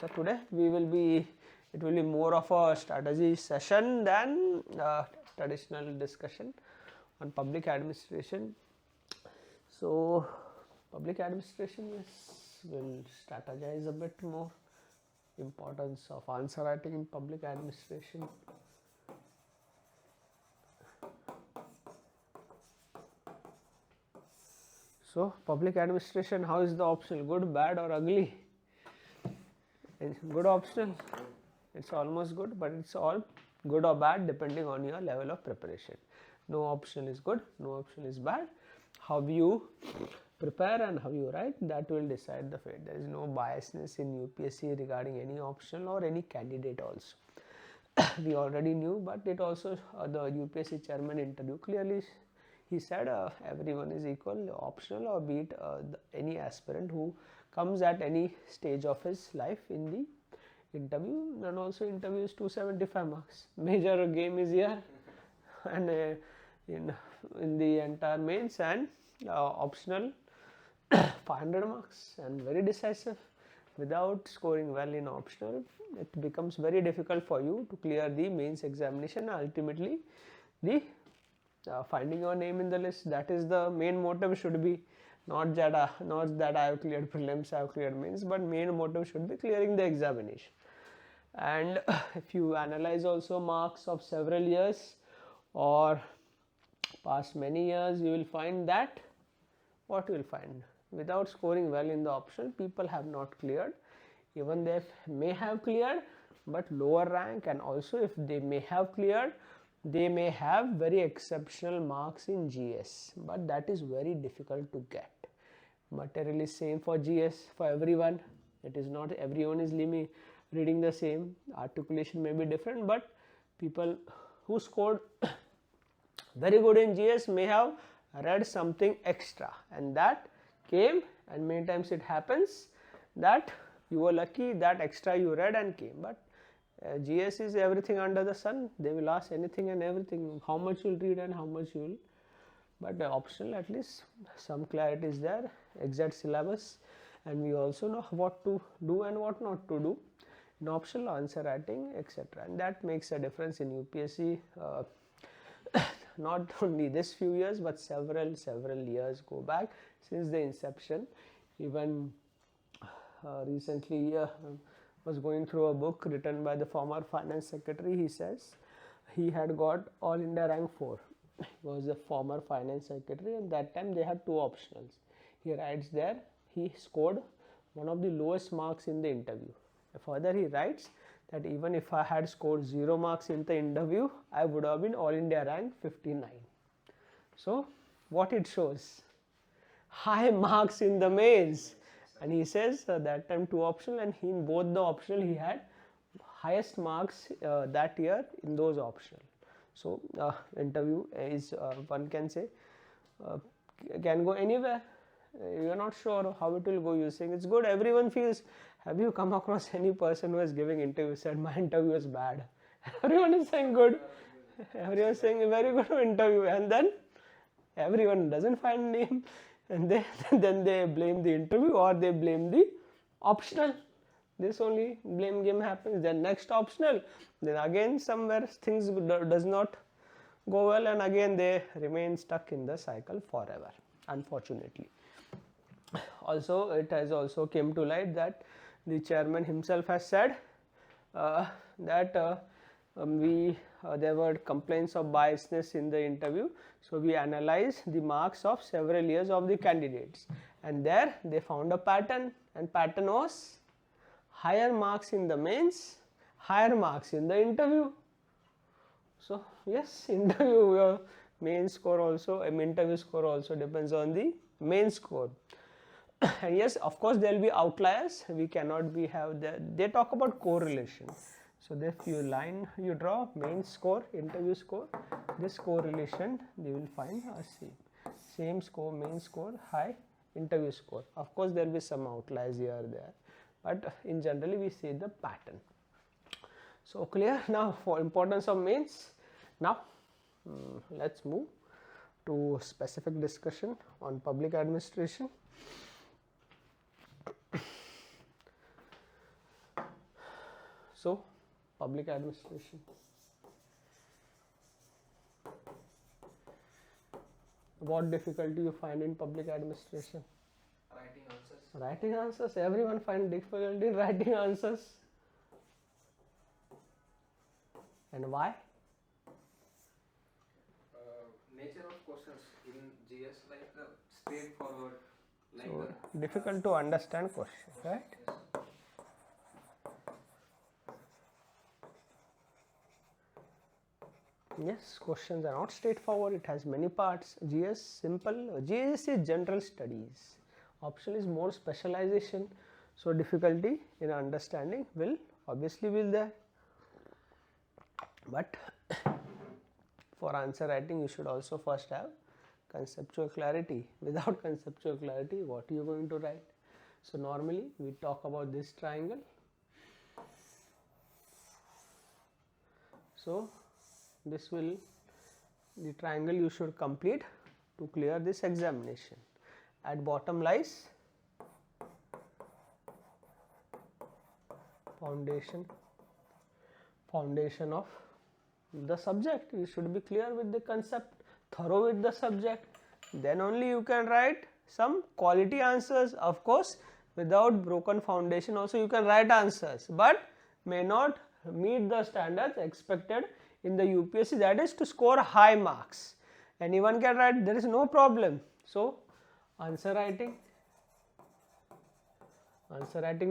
So today it will be more of a strategy session than traditional discussion on public administration. So public administration, yes, will strategize a bit more. Importance of answer writing in public administration. So public administration, how is the optional? Good, bad or ugly? Good optional. It's almost good, but it's all good or bad depending on your level of preparation. No option is good, no option is bad. How you prepare and how you write, that will decide the fate. There is no biasness in UPSC regarding any optional or any candidate also. We already knew, but it also the UPSC chairman interview clearly he said everyone is equal, optional or be it any aspirant who comes at any stage of his life in the interview, and also interview is 275 marks. Major game is here, and in the entire mains, and optional 500 marks, and very decisive. Without scoring well in optional, it becomes very difficult for you to clear the mains examination. Ultimately, the finding your name in the list, that is the main motive should be, not that I have cleared prelims, I have cleared mains, but main motive should be clearing the examination. And if you analyze also marks of several years or past many years, you will find that what you will find, without scoring well in the optional, people have not cleared. Even they may have cleared, but lower rank, and also if they may have cleared, they may have very exceptional marks in GS, but that is very difficult to get. Material is same for GS for everyone. It is not everyone is reading the same. Articulation may be different, but people who scored very good in GS may have read something extra, and that came, and many times it happens that you were lucky that extra you read and came. But GS is everything under the sun. They will ask anything and everything, how much you will read and how much you will. But optional, at least some clarity is there, exact syllabus, and we also know what to do and what not to do in optional, answer writing, etc. And that makes a difference in UPSC. Not only this few years, but several years go back since the inception. Even recently was going through a book written by the former finance secretary. He says he had got all India rank 4. He was a former finance secretary, and that time they had 2 optionals. He writes there he scored one of the lowest marks in the interview. Further he writes that even if I had scored 0 marks in the interview, I would have been all India rank 59. So what it shows? High marks in the mains. And he says that time 2 optional, and in both the optional he had highest marks that year in those optional. So interview is one can say can go anywhere. You are not sure how it will go. You saying it's good, everyone feels. Have you come across any person who is giving interview said my interview is bad? Everyone is saying good. Everyone is saying a very good interview, and then everyone doesn't find name, and then they blame the interview or they blame the optional. This only blame game happens. Then next optional, then again somewhere things does not go well, and again they remain stuck in the cycle forever, unfortunately. Also, it has also came to light that the chairman himself has said that there were complaints of biasness in the interview. So we analyzed the marks of several years of the candidates, and there they found a pattern, and pattern was higher marks in the mains, higher marks in the interview. So yes, interview main score also, interview score also depends on the main score. And yes, of course there will be outliers. We cannot be have that. They talk about correlation. So if you line you draw main score, interview score, this correlation they will find same score, main score, high, interview score. Of course there will be some outliers here or there, but in generally we see the pattern. So clear now for importance of mains. Now let's move to specific discussion on public administration. So public administration. What difficulty you find in public administration? Writing answers. Writing answers. Everyone find difficulty in writing answers. And why? Nature of questions in GS like straightforward. Like So difficult to understand question, right? Yes, questions are not straightforward. It has many parts. GS simple. GS is general studies. Optional is more specialization. So difficulty in understanding will obviously be there. But for answer writing, you should also first have conceptual clarity. Without conceptual clarity, what are you going to write? So normally we talk about this triangle. So this will, the triangle you should complete to clear this examination. At bottom lies foundation of the subject. You should be clear with the concept, thorough with the subject, then only you can write some quality answers. Of course, without broken foundation also you can write answers, but may not meet the standards expected in the UPSC, that is to score high marks. Anyone can write, there is no problem. So answer writing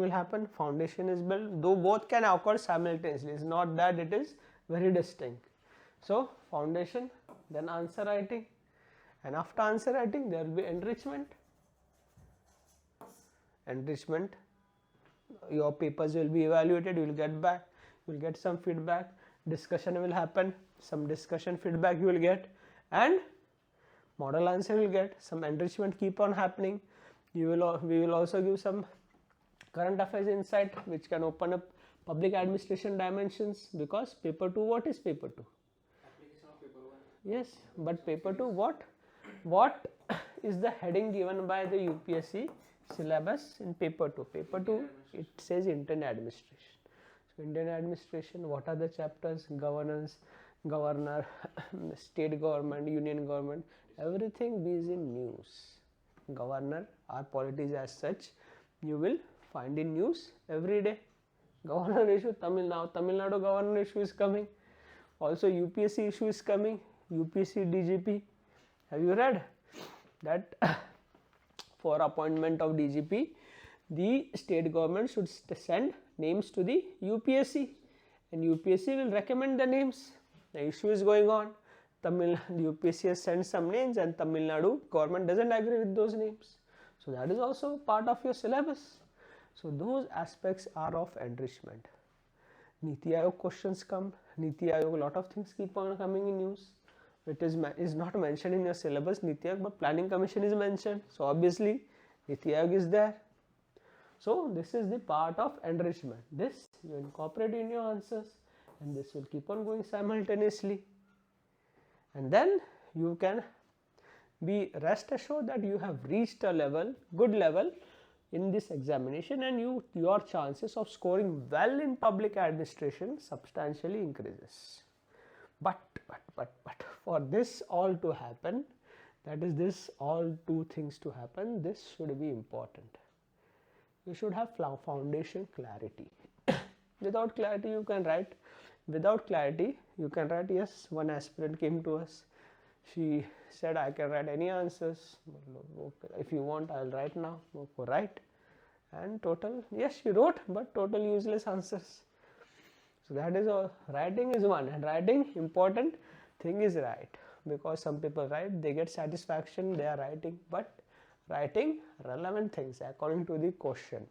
will happen, foundation is built, though both can occur simultaneously. It is not that it is very distinct. So foundation, then answer writing, and after answer writing there will be enrichment. Your papers will be evaluated, you will get back, you will get some feedback, discussion will happen, some discussion feedback you will get, and model answer will get, some enrichment keep on happening. We will also give some current affairs insight which can open up public administration dimensions, because paper 2, what is paper 2? application of paper 1. Yes, but paper 2 what is the heading given by the UPSC syllabus in paper 2? Paper 2 it says Indian administration. So Indian administration, what are the chapters? Governance, governor, state government, union government, everything is in news. Governor, our polities as such, you will find in news every day. Governor issue, Tamil Nadu governor issue is coming. Also UPSC issue is coming, UPSC DGP. Have you read that for appointment of DGP, the state government should send names to the UPSC, and UPSC will recommend the names. The issue is going on. The UPSC has sent some names and Tamil Nadu government doesn't agree with those names. So that is also part of your syllabus. So those aspects are of enrichment. Niti Aayog questions come. Niti Aayog, a lot of things keep on coming in news. It is not mentioned in your syllabus, Niti Aayog, but Planning Commission is mentioned. So obviously Niti Aayog is there. So this is the part of enrichment. This you incorporate in your answers, and this will keep on going simultaneously. And then you can be rest assured that you have reached a level, good level in this examination, and your chances of scoring well in public administration substantially increases. But for this all to happen, that is this all two things to happen, this should be important. You should have foundation clarity. Without clarity you can write. Without clarity you can write. Yes, one aspirant came to us. She said, I can write any answers. Okay, if you want, I'll write now. Okay, write. And total, yes, she wrote, but total useless answers. So that is all. Writing is one, and writing, important thing is write, because some people write, they get satisfaction, they are writing, but writing relevant things according to the question,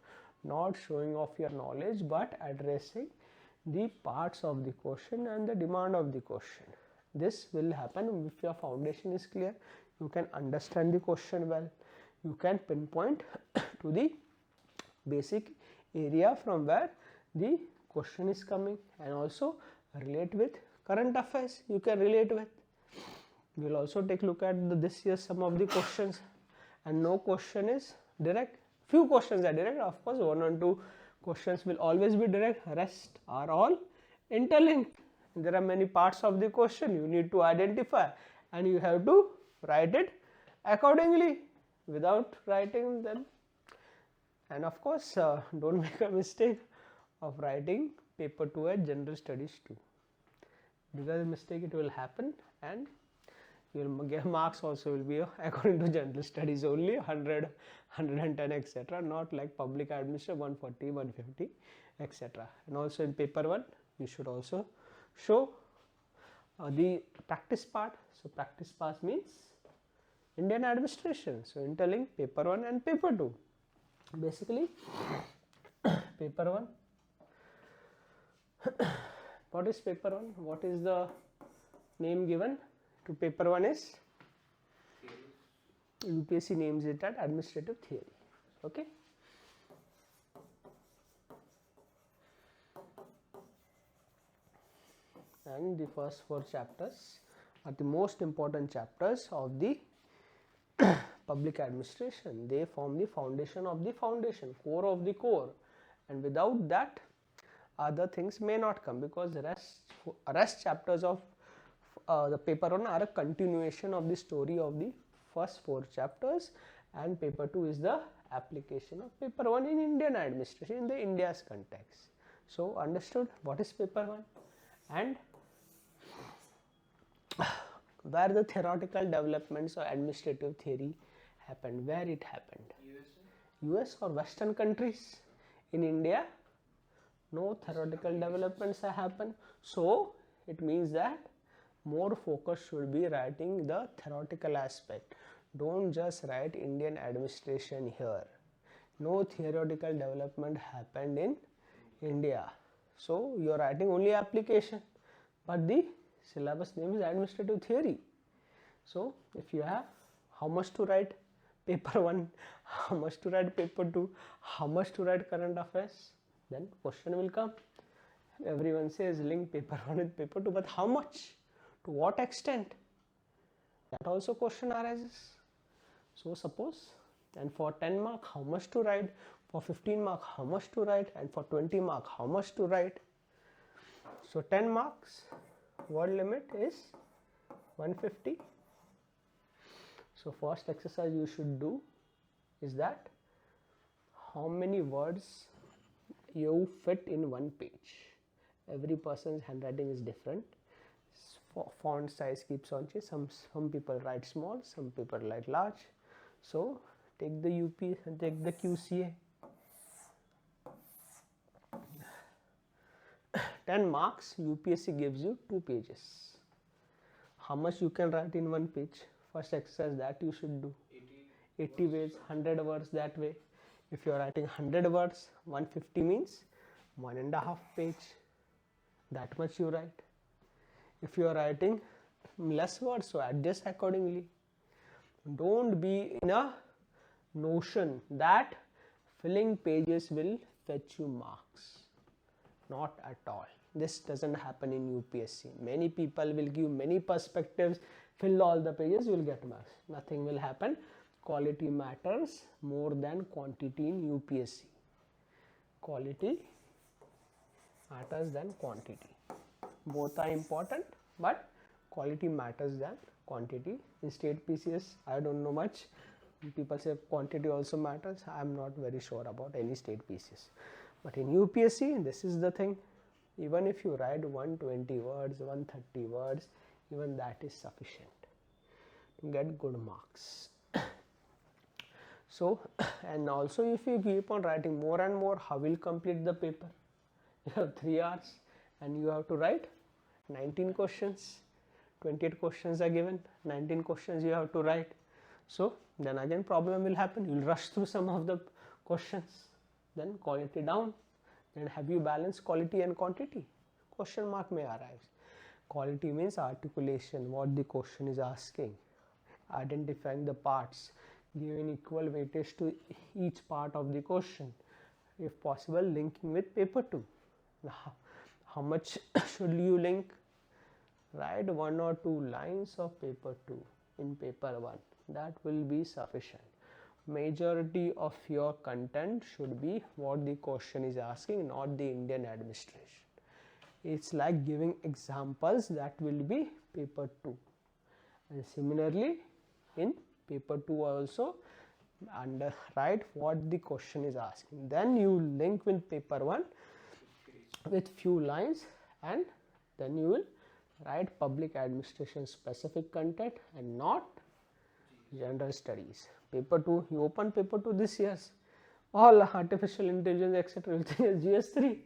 not showing off your knowledge, but addressing the parts of the question and the demand of the question. This will happen if your foundation is clear. You can understand the question well. You can pinpoint to the basic area from where the question is coming, and also relate with current affairs. You can relate with. We will also take a look at this year some of the questions, and no question is direct. Few questions are direct. Of course, 1 or 2 Questions will always be direct, rest are all interlinked. There are many parts of the question you need to identify and you have to write it accordingly. Without writing them, and of course don't make a mistake of writing paper 2 at general studies 2, because mistake it will happen and your marks also will be according to general studies only 100, 110 etc., not like public administration 140, 150 etc. And also in paper 1 you should also show the practice part. So practice part means Indian administration, so interlink paper 1 and paper 2. Basically paper 1, what is paper 1, what is the name given to paper 1 is UPSC names it as administrative theory. Okay. And the first 4 chapters are the most important chapters of the public administration. They form the foundation of the foundation, core of the core, and without that other things may not come, because the rest chapters of the paper 1 are a continuation of the story of the first 4 chapters, and paper 2 is the application of paper 1 in Indian administration in the India's context. So understood what is paper 1 and where the theoretical developments of administrative theory happened, where it happened. US or Western countries. In India no theoretical developments have happened, so it means that more focus should be writing the theoretical aspect. Don't just write Indian administration here. No theoretical development happened in India, so you are writing only application, but the syllabus name is administrative theory. So if you have how much to write paper 1, how much to write paper 2, how much to write current affairs, then question will come. Everyone says link paper 1 with paper 2, but how much, to what extent, that also question arises. So suppose, and for 10 mark how much to write, for 15 mark how much to write, and for 20 mark how much to write. So 10 marks word limit is 150. So first exercise you should do is that how many words you fit in one page. Every person's handwriting is different, font size keeps on changing. Some people write small, some people write large. So take the UP and take the QCA. 10 marks UPSC gives you 2 pages. How much you can write in one page? First exercise that you should do 80 words, 100 words that way. If you are writing 100 words, 150 means 1.5 page, that much you write. If you are writing less words, so adjust accordingly. Don't be in a notion that filling pages will fetch you marks. Not at all. This doesn't happen in UPSC. Many people will give many perspectives, fill all the pages, you will get marks. Nothing will happen. Quality matters more than quantity in UPSC. Quality matters than quantity. Both are important, but quality matters than quantity. In state PCS, I don't know much. People say quantity also matters. I am not very sure about any state PCS. But in UPSC, this is the thing. Even if you write 120 words, 130 words, even that is sufficient to get good marks. So, and also if you keep on writing more and more, how will you complete the paper? You have 3 hours and you have to write 19 questions. 28 questions are given, 19 questions you have to write. So then again problem will happen. You will rush through some of the questions, then quality down. Then have you balanced quality and quantity? Question mark may arise. Quality means articulation, what the question is asking, identifying the parts, giving equal weightage to each part of the question, if possible linking with paper 2. Now, how much should you link? Write 1 or 2 lines of paper 2 in paper 1, that will be sufficient. majority of your content should be what the question is asking, not the Indian administration. It's like giving examples, that will be paper 2. And similarly in paper 2 also write what the question is asking, then you link with paper 1 with few lines, and then you will write public administration specific content and not general studies. Paper 2, you open paper 2 this year's, all artificial intelligence etc. you think is GS3,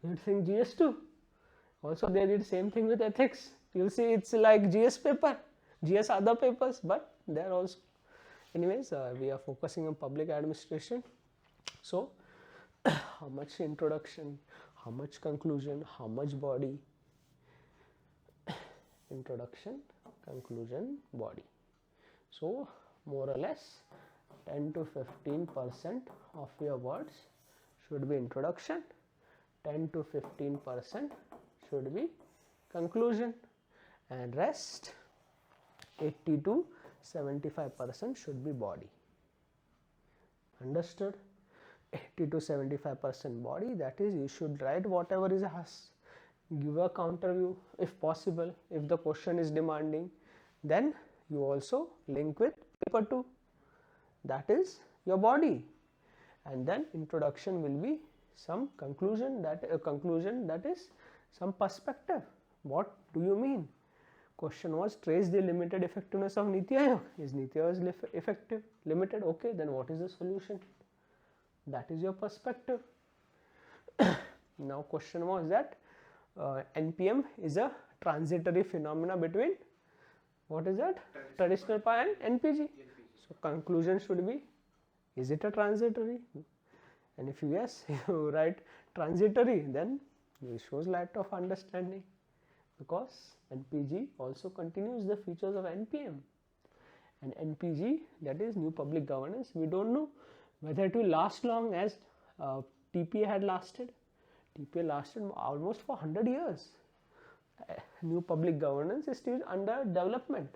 you think GS2. Also they did same thing with ethics, you'll see it's like GS paper, GS other papers, but there also. Anyways, we are focusing on public administration. So how much introduction, how much conclusion, how much body? Introduction, conclusion, body. So more or less 10 to 15% of your words should be introduction, 10 to 15% should be conclusion, and rest 80 to 75% should be body. Understood? 80 to 75% body, that is you should write whatever is asked, give a counter view if possible, if the question is demanding, then you also link with paper 2, that is your body, and then introduction will be some conclusion, that is some perspective. What do you mean? Question was trace the limited effectiveness of Niti Aayog. Is Niti Aayog effective, limited? Okay, then what is the solution? That is your perspective. Now question was that NPM is a transitory phenomena between, what is that? Traditional PI and NPG. So conclusion should be, is it a transitory? And if yes, you write transitory, then it shows lack of understanding, because NPG also continues the features of NPM, and NPG, that is new public governance, we don't know whether it will last long as TPA had lasted. TPA lasted almost for 100 years. New public governance is still under development.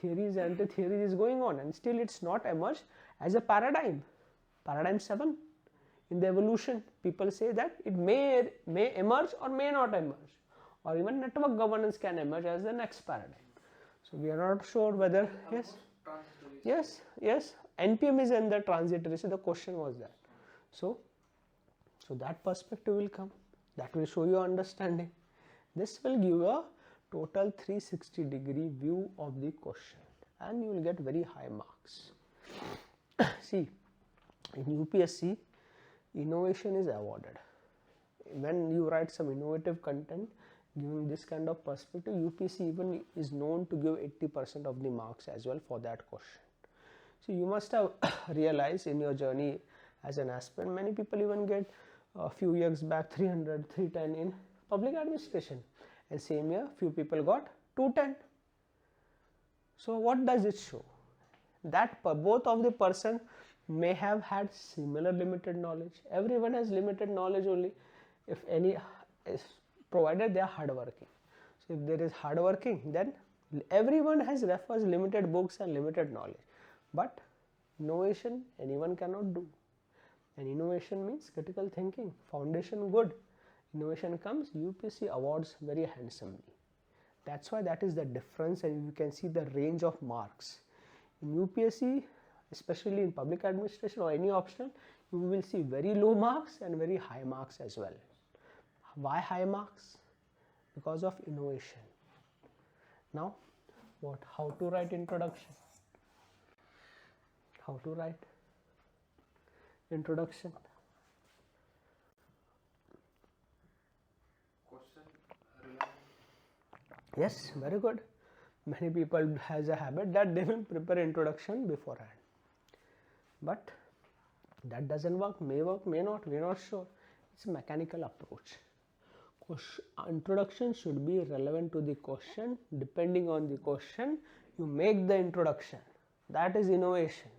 Theories, anti-theories is going on, and still it's not emerged as a paradigm. Paradigm 7 in the evolution, people say that it may emerge or may not emerge, or even network governance can emerge as the next paradigm. So we are not sure whether, yes, NPM is in the transitory, so the question was that. So that perspective will come, that will show you understanding. This will give a total 360-degree view of the question, and you will get very high marks. See, in UPSC, innovation is awarded. When you write some innovative content giving this kind of perspective, UPSC even is known to give 80% of the marks as well for that question. So you must have realized in your journey as an aspirant, many people even get a few years back 300, 310 in public administration, and same year few people got 210. So what does it show? That both of the person may have had similar limited knowledge. Everyone has limited knowledge only, if any, is provided they are hardworking. So if there is hardworking, then everyone refers limited books and limited knowledge. But innovation anyone cannot do, and innovation means critical thinking, foundation good. Innovation comes, UPSC awards very handsomely. That's why that is the difference, and you can see the range of marks. In UPSC, especially in public administration or any optional, you will see very low marks and very high marks as well. Why high marks? Because of innovation. Now, how to write introduction? How to write introduction? Yes, very good. Many people has a habit that they will prepare introduction beforehand, but that doesn't work, may not, we're not sure. It's a mechanical approach. Introduction should be relevant to the question. Depending on the question, you make the introduction. That is innovation.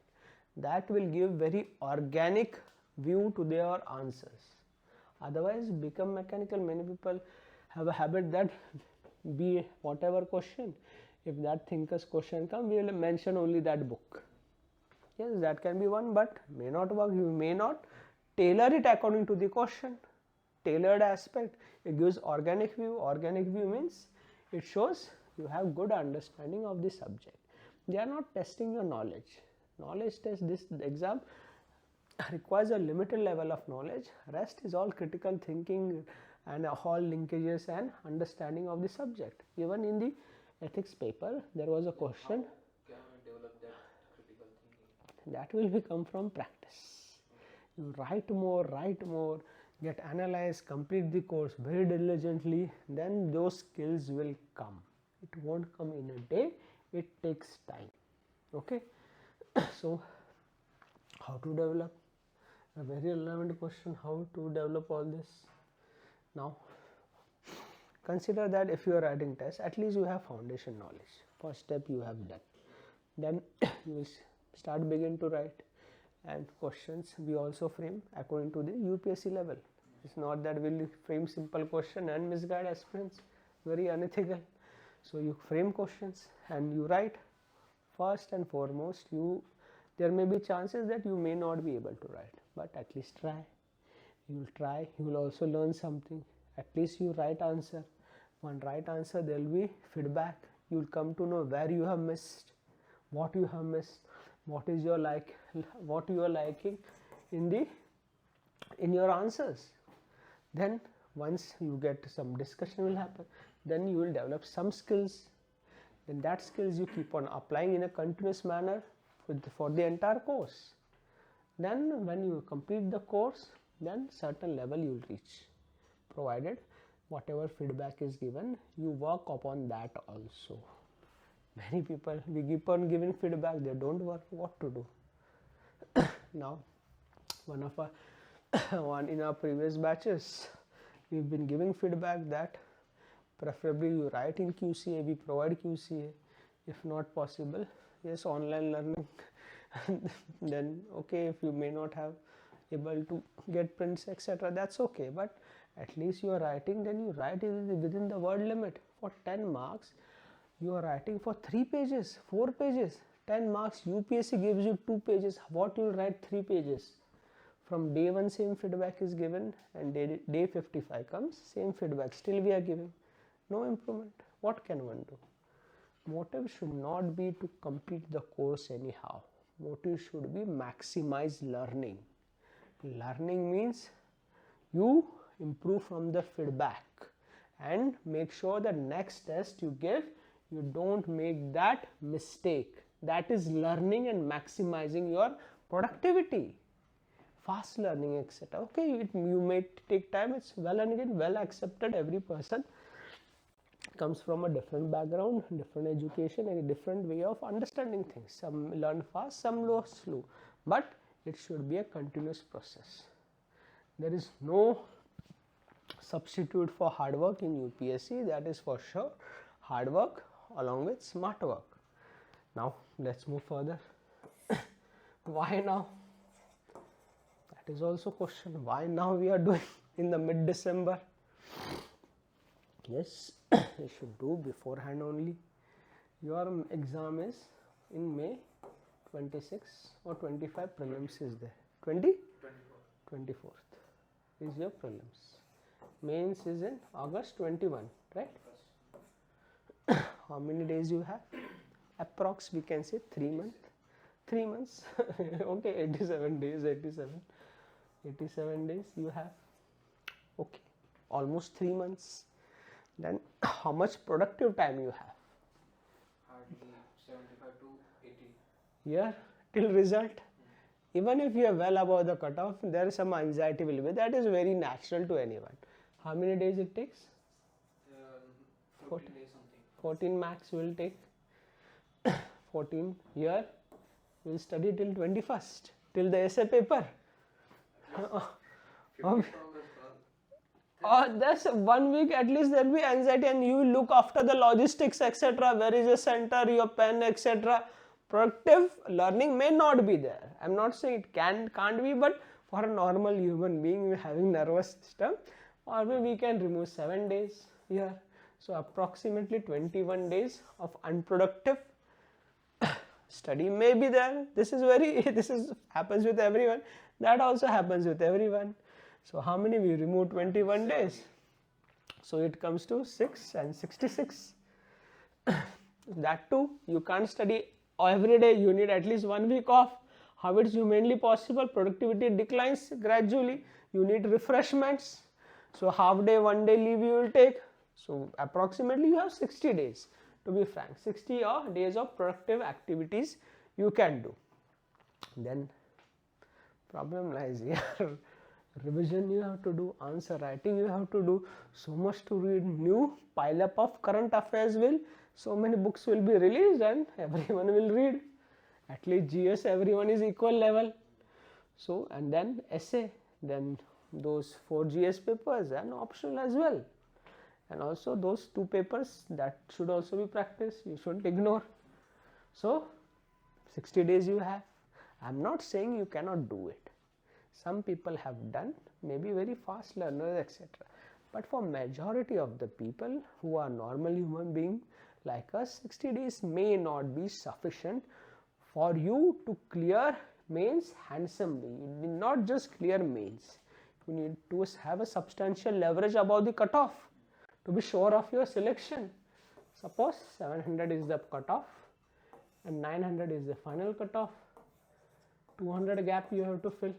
That will give very organic view to their answers. Otherwise, become mechanical. Many people have a habit that be whatever question, if that thinker's question comes, we will mention only that book. Yes, that can be one, but may not work. You may not tailor it according to the question. Tailored aspect, it gives organic view. Organic view means it shows you have good understanding of the subject. They are not testing your knowledge. Knowledge test, this exam requires a limited level of knowledge. Rest is all critical thinking and all linkages and understanding of the subject. Even in the ethics paper, there was a question. How can we develop that critical thinking? That will become from practice. You write more, get analyzed, complete the course very diligently, then those skills will come. It won't come in a day, it takes time. Okay. So how to develop? A very relevant question, how to develop all this. Now consider that if you are writing tests, at least you have foundation knowledge. First step you have done. Then you will begin to write, and questions we also frame according to the UPSC level. It's not that we'll frame simple question and misguide aspirants, very unethical. So you frame questions and you write. First and foremost, there may be chances that you may not be able to write, but at least try. You will try, you will also learn something. At least you write answer. One right answer, there will be feedback. You will come to know where you have missed, what you have missed, what is your what you are liking in your answers. Then once you get some discussion will happen, then you will develop some skills. Then that skills you keep on applying in a continuous manner for the entire course. Then when you complete the course, then certain level you will reach, provided whatever feedback is given, you work upon that also. Many people, we keep on giving feedback, they don't work, what to do? Now, one in our previous batches, we've been giving feedback that preferably you write in QCA, we provide QCA. If not possible, yes, online learning. Then okay, if you may not have able to get prints, etc., that's okay, but at least you are writing, then you write within the word limit. For 10 marks, you are writing for 3 pages, 4 pages. 10 marks, UPSC gives you 2 pages. What you will write 3 pages? From day 1 same feedback is given, and day 55 comes, same feedback, still we are giving. No improvement. What can one do? Motive should not be to complete the course anyhow. Motive should be maximize learning. Learning means you improve from the feedback and make sure the next test you give, you don't make that mistake. That is learning and maximizing your productivity. Fast learning, etc. Okay, you may take time, it's well and again well accepted. Every person comes from a different background, different education, and a different way of understanding things. Some learn fast, some learn slow, but it should be a continuous process. There is no substitute for hard work in UPSC, that is for sure. Hard work along with smart work. Now let's move further. Why now? That is also question. Why now we are doing in the mid-December? Yes, you should do beforehand only. Your exam is in May 26 or 25, prelims is there. 20? 24th is your prelims. Mains is in August 21, right? How many days you have? Approx we can say 3 months. 3 months. Okay, 87 days, 87 days you have. Okay, almost 3 months. Then how much productive time you have? Hardly 75 to 80. Yeah, till result. Even if you are well above the cutoff, there is some anxiety will be. That is very natural to anyone. How many days it takes? 14 days something. 14 max will take. 14 here. We will study till 21st, till the essay paper. That's 1 week at least there will be anxiety, and you will look after the logistics, etc. Where is the center, your pen, etc. Productive learning may not be there. I am not saying it can't be, but for a normal human being having nervous system, or we can remove 7 days here. So approximately 21 days of unproductive Study may be there. This is very, this is happens with everyone. That also happens with everyone. So how many we remove 21 days? So it comes to 6 and 66. That too, you can't study every day. You need at least 1 week off. How it's humanly possible? Productivity declines gradually. You need refreshments. So half day, 1 day leave you will take. So approximately you have 60 days. To be frank, 60 days of productive activities you can do. Then problem lies here. Revision you have to do, answer writing you have to do, so much to read, new pile up of current affairs will, so many books will be released and everyone will read. At least GS everyone is equal level. So and then essay, then those 4 GS papers and optional as well. And also those 2 papers that should also be practiced, you shouldn't ignore. So 60 days you have. I am not saying you cannot do it. Some people have done, maybe very fast learners, etc. But for majority of the people who are normal human being like us, 60 days may not be sufficient for you to clear mains handsomely. You need not just clear mains. You need to have a substantial leverage above the cutoff to be sure of your selection. Suppose 700 is the cutoff and 900 is the final cutoff. 200 gap you have to fill.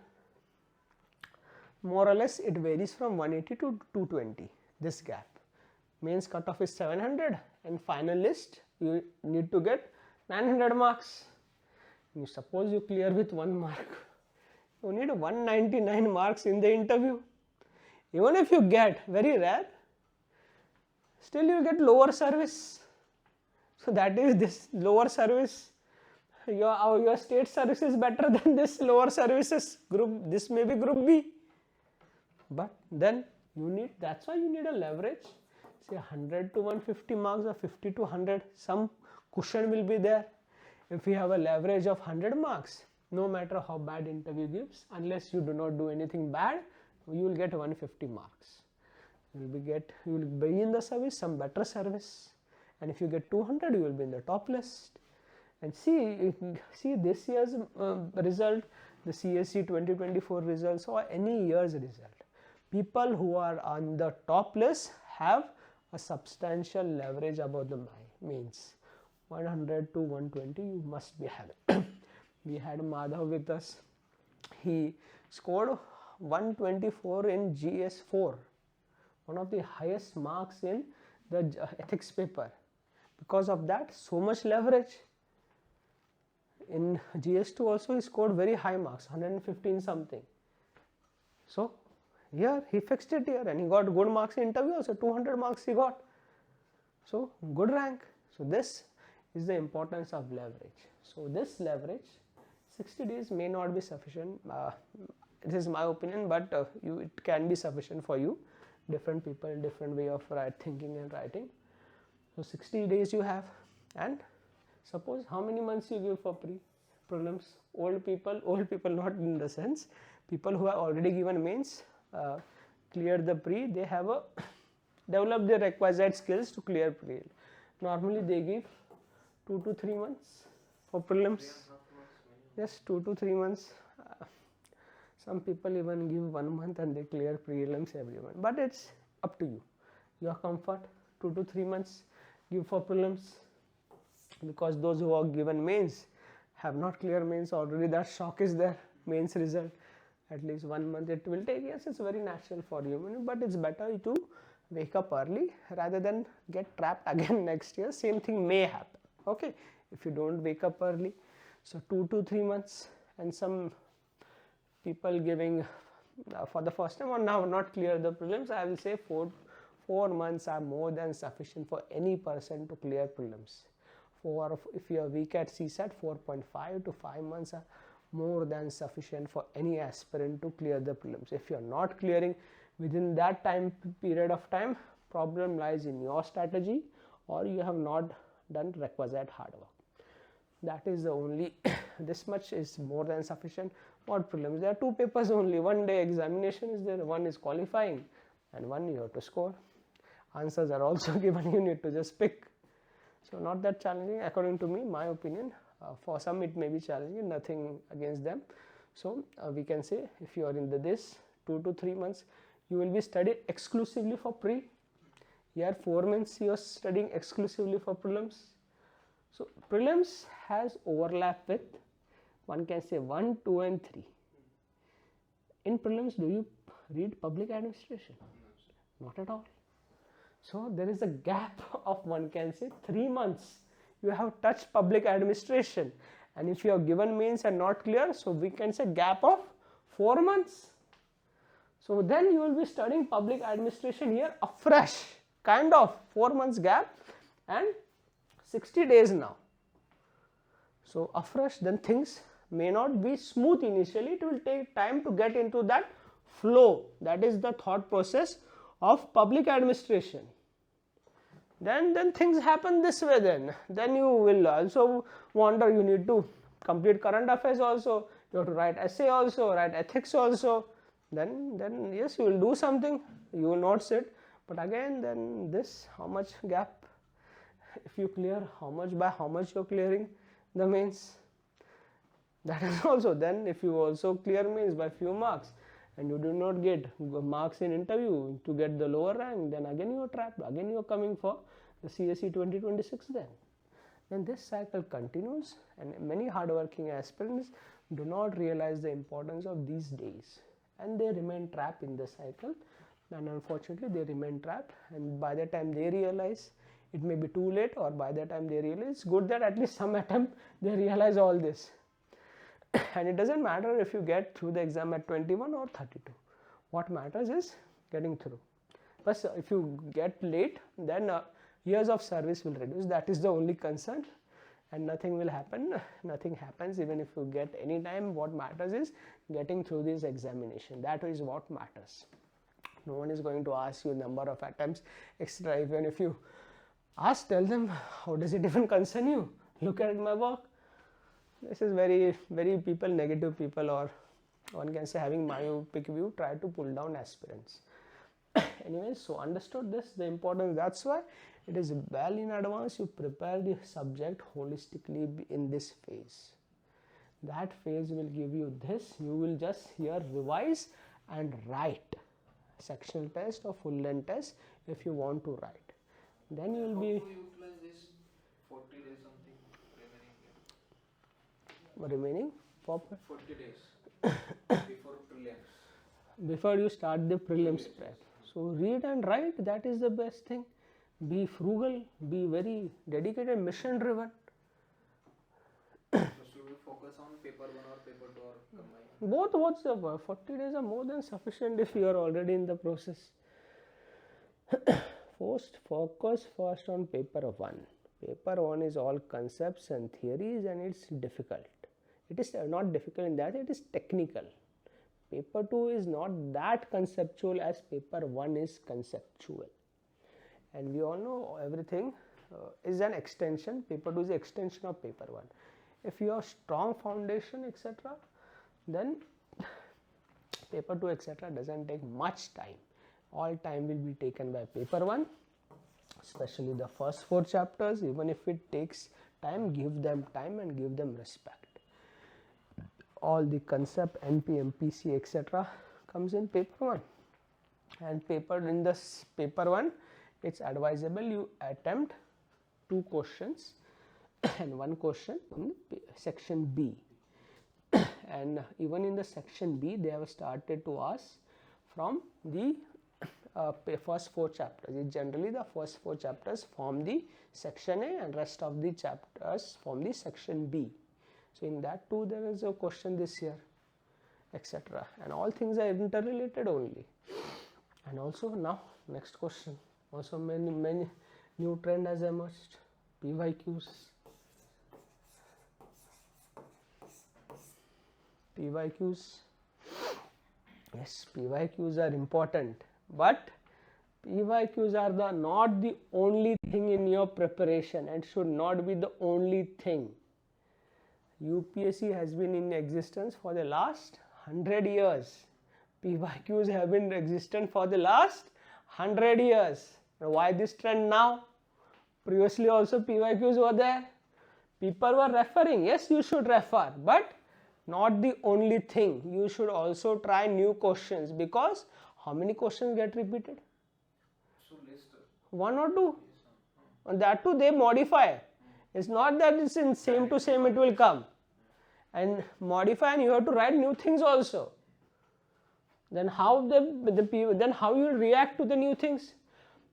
More or less it varies from 180 to 220, this gap. Mains cutoff is 700 and final list you need to get 900 marks. You suppose you clear with 1 mark. You need 199 marks in the interview. Even if you get, very rare, still you get lower service. So that is this lower service. Your state service is better than this lower services group. This may be group B. But then you need, that's why you need a leverage. Say 100 to 150 marks or 50 to 100, some cushion will be there. If you have a leverage of 100 marks, no matter how bad interview gives, unless you do not do anything bad, you will get 150 marks. You will be in the service, some better service. And if you get 200, you will be in the top list. And see this year's result, the CSE 2024 results or any year's result. People who are on the top list have a substantial leverage above the mains. 100 to 120 you must be having. We had Madhav with us. He scored 124 in GS4, one of the highest marks in the ethics paper. Because of that, so much leverage. In GS2 also he scored very high marks, 115 something. So here he fixed it here and he got good marks in interview also, 200 marks he got. So good rank. So this is the importance of leverage. So this leverage, 60 days may not be sufficient. This is my opinion, but it can be sufficient for you. Different people, different way of thinking and writing. So 60 days you have, and suppose how many months you give for prelims? Old people not in the sense, people who have already given mains, cleared the pre, they have developed the requisite skills to clear pre. Normally they give 2 to 3 months for prelims. Yes, 2 to 3 months. Some people even give 1 month and they clear prelims everyone. But it's up to you. Your comfort, 2 to 3 months give for prelims. Because those who are given mains have not clear mains already, that shock is there. Mains result, at least 1 month it will take. Yes, it's very natural for you, but it's better to wake up early rather than get trapped again next year. Same thing may happen, okay, if you don't wake up early. So 2 to 3 months, and some people giving for the first time or now not clear the prelims, I will say 4 months are more than sufficient for any person to clear prelims. If you are weak at CSAT, 4.5 to 5 months are more than sufficient for any aspirant to clear the prelims. If you are not clearing within that period of time, problem lies in your strategy or you have not done requisite hard work. That is the only, this much is more than sufficient. What prelims? There are 2 papers only, 1 day examination is there, one is qualifying and one you have to score. Answers are also given, you need to just pick. So not that challenging according to me, my opinion. For some it may be challenging, nothing against them. So we can say if you are in this 2 to 3 months, you will be studying exclusively for pre. Here 4 months you are studying exclusively for prelims. So prelims has overlap with, one can say 1, 2 and 3. In prelims, do you read public administration? Not at all. So there is a gap of, one can say, 3 months. You have touched public administration, and if you have given mains and not clear, so we can say gap of 4 months. So then you will be studying public administration here afresh, kind of 4 months gap and 60 days now. So afresh, then things may not be smooth initially. It will take time to get into that flow. That is the thought process of public administration. Then things happen this way. Then you will also wonder, you need to complete current affairs also, you have to write essay also, write ethics also. Then yes, you will do something, you will not sit. But again, then this, how much gap? If you clear, how much, by how much you are clearing the mains? That is also. Then if you also clear mains by few marks and you do not get marks in interview to get the lower rank, then again you are trapped, again you are coming for the CSE 2026 then this cycle continues, and many hardworking aspirants do not realize the importance of these days and they remain trapped in the cycle, and unfortunately they remain trapped, and by the time they realize, it may be too late, or by the time they realize, it's good that at least some attempt they realize all this. And it doesn't matter if you get through the exam at 21 or 32. What matters is getting through. But if you get late, then years of service will reduce. That is the only concern, and nothing will happen. Nothing happens even if you get any time. What matters is getting through this examination. That is what matters. No one is going to ask you number of attempts, etc. Even if you ask, tell them, how does it even concern you? Look at my work. This is very people, negative people, or one can say having myopic view, try to pull down aspirants. Anyway, so understood this, the importance. That's why it is well in advance you prepare the subject holistically in this phase. That phase will give you this. You will just here revise and write sectional test or full length test if you want to write. Then you will be utilize this 40 days something remaining for 40 days before prelims. Before you start the prelims prep. So read and write, that is the best thing. Be frugal, be very dedicated, mission driven. So should we focus on paper 1 or paper 2 or combined? Both whatsoever. 40 days are more than sufficient if you are already in the process. First, focus first on paper 1. Paper 1 is all concepts and theories, and it's difficult. It is not difficult in that it is technical. Paper 2 is not that conceptual as paper 1 is conceptual. And we all know everything is an extension. Paper 2 is an extension of paper 1. If you have strong foundation, etc., then paper 2, etc., doesn't take much time. All time will be taken by paper 1, especially the first 4 chapters. Even if it takes time, give them time and give them respect. All the concept, NP, MPC, etc., comes in paper 1. And in this paper 1, it's advisable you attempt 2 questions and 1 question in section B. And even in the section B, they have started to ask from the first 4 chapters. Generally, the first 4 chapters form the section A and rest of the chapters form the section B. So in that too, there is a question this year, etc. And all things are interrelated only. And also now, next question. Also many new trend has emerged. PYQs. Yes, PYQs are important, but PYQs are not the only thing in your preparation and should not be the only thing. UPSC has been in existence for the last 100 years. PYQs have been existent for the last 100 years. Now, why this trend now? Previously also PYQs were there. People were referring. Yes, you should refer, but not the only thing. You should also try new questions, because how many questions get repeated? So list. One or two. And that too they modify. It's not that it's in same to same it will come. And modify, and you have to write new things also. Then how then how you react to the new things?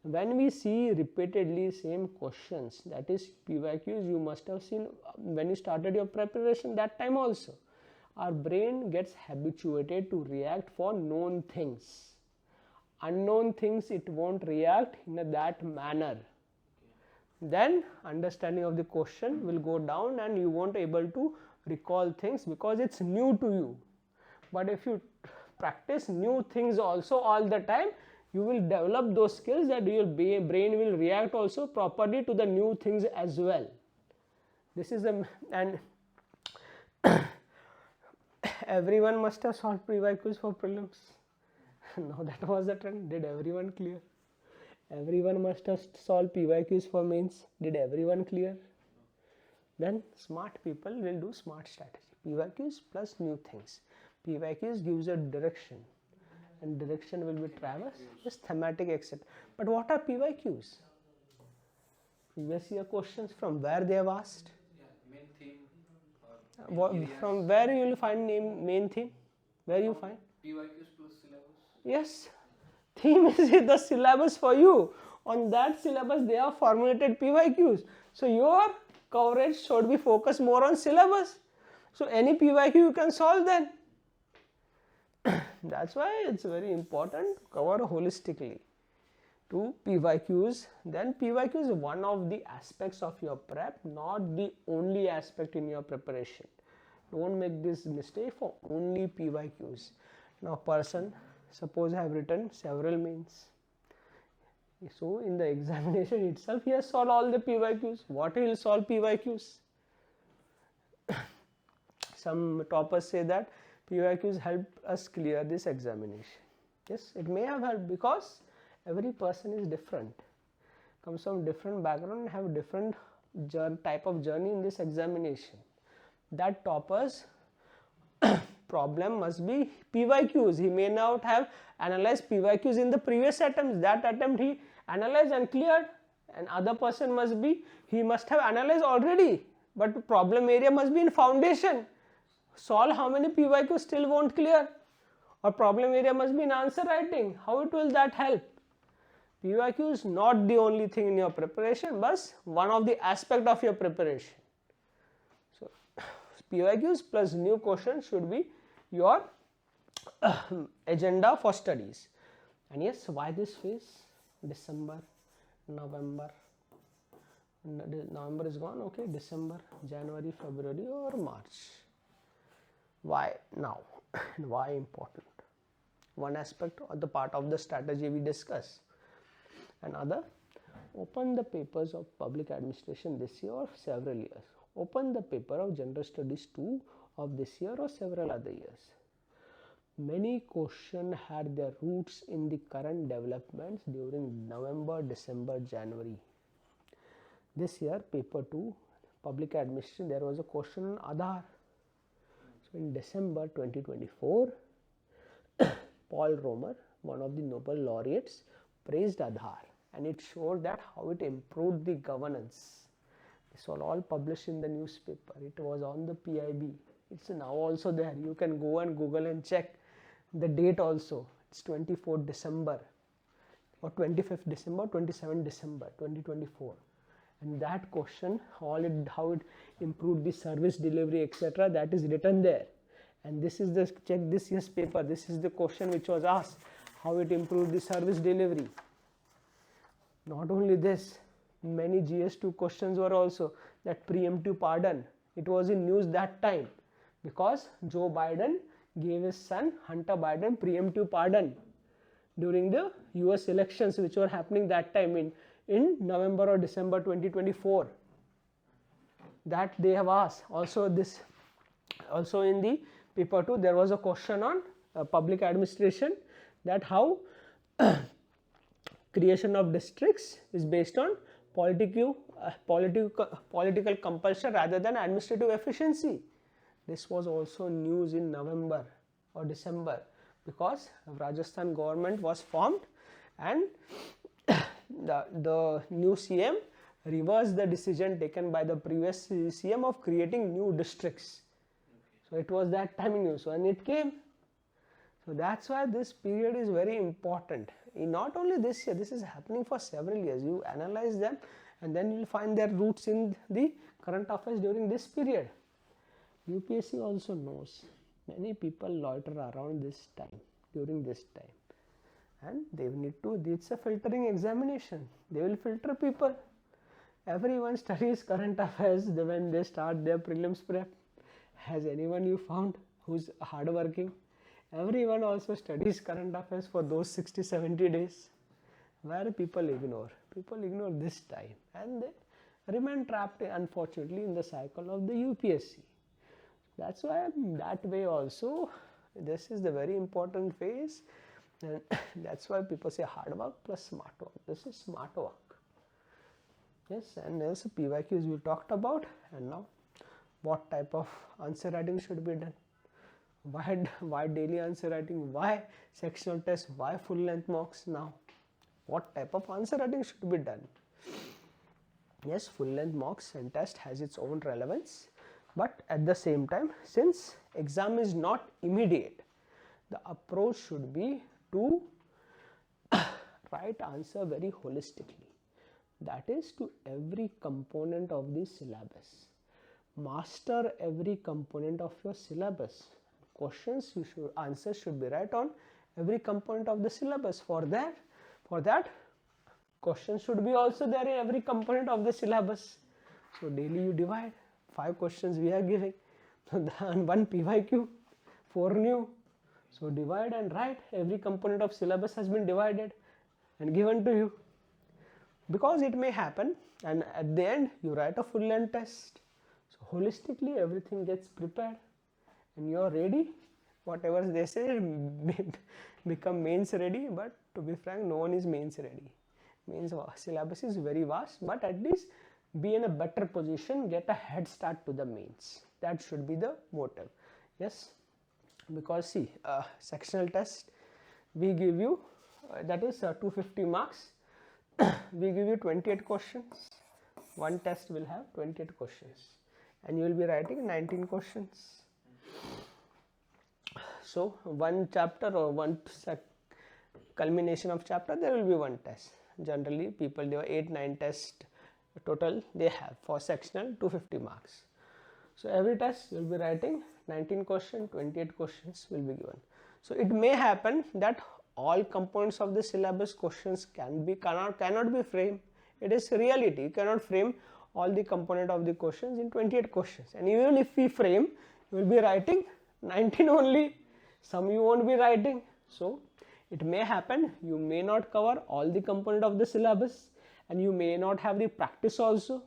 When we see repeatedly same questions, that is PYQs, you must have seen when you started your preparation that time also. Our brain gets habituated to react for known things. Unknown things it won't react in that manner. Then understanding of the question will go down, and you won't able to recall things because it's new to you. But if you practice new things also all the time, you will develop those skills that your brain will react also properly to the new things as well. This is and everyone must have solved PYQs for prelims. Now that was the trend. Did everyone clear? Everyone must have solved PYQs for mains. Did everyone clear? Then smart people will do smart strategy. PYQs plus new things. PYQs gives a direction, and direction will be traversed, just thematic etc. But what are PYQs? Previous year questions, from where they have asked? Yeah, main theme. From where you will find main theme? Where you find? PYQs plus syllabus. Yes. Theme is the syllabus for you. On that syllabus they have formulated PYQs. So your coverage should be focused more on syllabus. So any PYQ you can solve then. That's why it's very important to cover holistically to PYQs. Then PYQ is one of the aspects of your prep, not the only aspect in your preparation. Don't make this mistake for only PYQs. Now person, suppose I have written several mains. So in the examination itself he has solved all the PYQs. What he will solve PYQs? Some toppers say that PYQs help us clear this examination. Yes, it may have helped, because every person is different, comes from different background and have different type of journey in this examination. That topper's problem must be PYQs. He may not have analyzed PYQs in the previous attempts. That attempt he analyzed and cleared. And other person must be, he must have analyzed already, but problem area must be in foundation. Solve how many PYQs still won't clear, or problem area must be in answer writing. How it will that help? PYQ is not the only thing in your preparation, but one of the aspect of your preparation. So PYQs plus new questions should be your agenda for studies. And yes, why this phase? December, November. November is gone, okay, December, January, February or March. Why now? And why important? One aspect or the part of the strategy we discuss. Another, open the papers of public administration this year or several years. Open the paper of general studies 2 of this year or several other years. Many questions had their roots in the current developments during November, December, January. This year, paper 2, public administration, there was a question on Aadhaar. So in December 2024, Paul Romer, one of the Nobel laureates, praised Aadhaar, and it showed that how it improved the governance. This was all published in the newspaper. It was on the PIB. It's now also there. You can go and Google and check the date also. It's 24th December or 25th December, 27th December 2024. And that question, how it improved the service delivery, etc., that is written there. And this is the, check this year's paper, this is the question which was asked, how it improved the service delivery. Not only this, many GS2 questions were also that preemptive pardon. It was in news that time because Joe Biden gave his son Hunter Biden preemptive pardon during the US elections which were happening that time in November or December 2024. That they have asked. Also this, also in the paper 2 there was a question on public administration, that how creation of districts is based on political compulsion rather than administrative efficiency. This was also news in November or December, because Rajasthan government was formed and the new CM reversed the decision taken by the previous CM of creating new districts. So it was that time news when it came. So that's why this period is very important. Not only this year, this is happening for several years. You analyze them and then you will find their roots in the current affairs during this period. UPSC also knows many people loiter around this time, during this time, and they need to, it's a filtering examination. They will filter people. Everyone studies current affairs when they start their prelims prep. Has anyone you found who's hardworking? Everyone also studies current affairs for those 60-70 days. Where people ignore this time and they remain trapped, unfortunately, in the cycle of the UPSC. That's why that way also this is the very important phase, and that's why people say hard work plus smart work. This is smart work. Yes, and also PYQs we talked about, and now what type of answer writing should be done. Why daily answer writing, why sectional test, why full length mocks. Now what type of answer writing should be done. Yes, full length mocks and test has its own relevance, but at the same time, since exam is not immediate, the approach should be to write answer very holistically, that is to every component of the syllabus. Master every component of your syllabus. Questions answers should be right on every component of the syllabus. For that questions should be also there in every component of the syllabus. So daily you divide, 5 questions we are giving, and 1 PYQ, 4 new. So divide and write, every component of syllabus has been divided and given to you, because it may happen and at the end you write a full length test. So holistically everything gets prepared and you are ready. Whatever they say, become mains ready, but to be frank, no one is mains ready. Mains syllabus is very vast, but at least be in a better position, get a head start to the mains. That should be the motive. Yes, because see, sectional test we give you, that is 250 marks. We give you 28 questions. One test will have 28 questions and you will be writing 19 questions. So one chapter or one culmination of chapter, there will be one test. Generally people do 8-9 tests total they have for sectional, 250 marks. So every test you will be writing 19 questions, 28 questions will be given. So it may happen that all components of the syllabus questions cannot be framed. It is reality. You cannot frame all the component of the questions in 28 questions, and even if we frame, you will be writing 19 only. Some you won't be writing. So it may happen you may not cover all the component of the syllabus, and you may not have the practice also,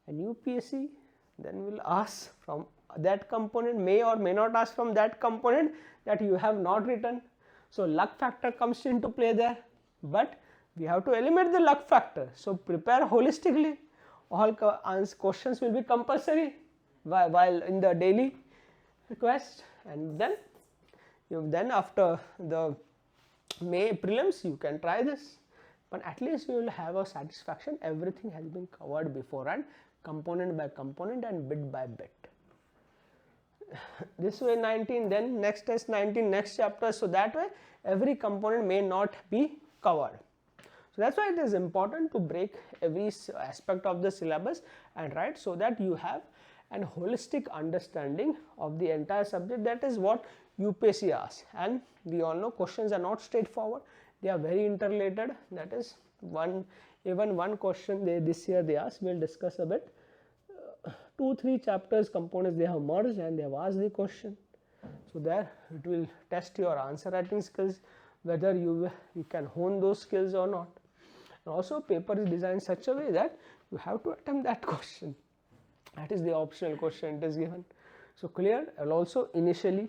and UPSC then will ask from that component, may or may not ask from that component that you have not written. So luck factor comes into play there, but we have to eliminate the luck factor. So prepare holistically. All questions will be compulsory while in the daily request, and then after the May prelims you can try this, but at least you will have a satisfaction everything has been covered beforehand, component by component and bit by bit. This way 19, then next test 19, next chapter, so that way every component may not be covered. So that's why it is important to break every aspect of the syllabus and write, so that you have an holistic understanding of the entire subject. That is what UPSC asks, and we all know questions are not straightforward, they are very interrelated. That is even one question this year they asked, we will discuss a bit. 2-3 chapters components they have merged and they have asked the question. So there it will test your answer writing skills, whether you can hone those skills or not. And also paper is designed such a way that you have to attempt that question. That is the optional question it is given. So clear. And also initially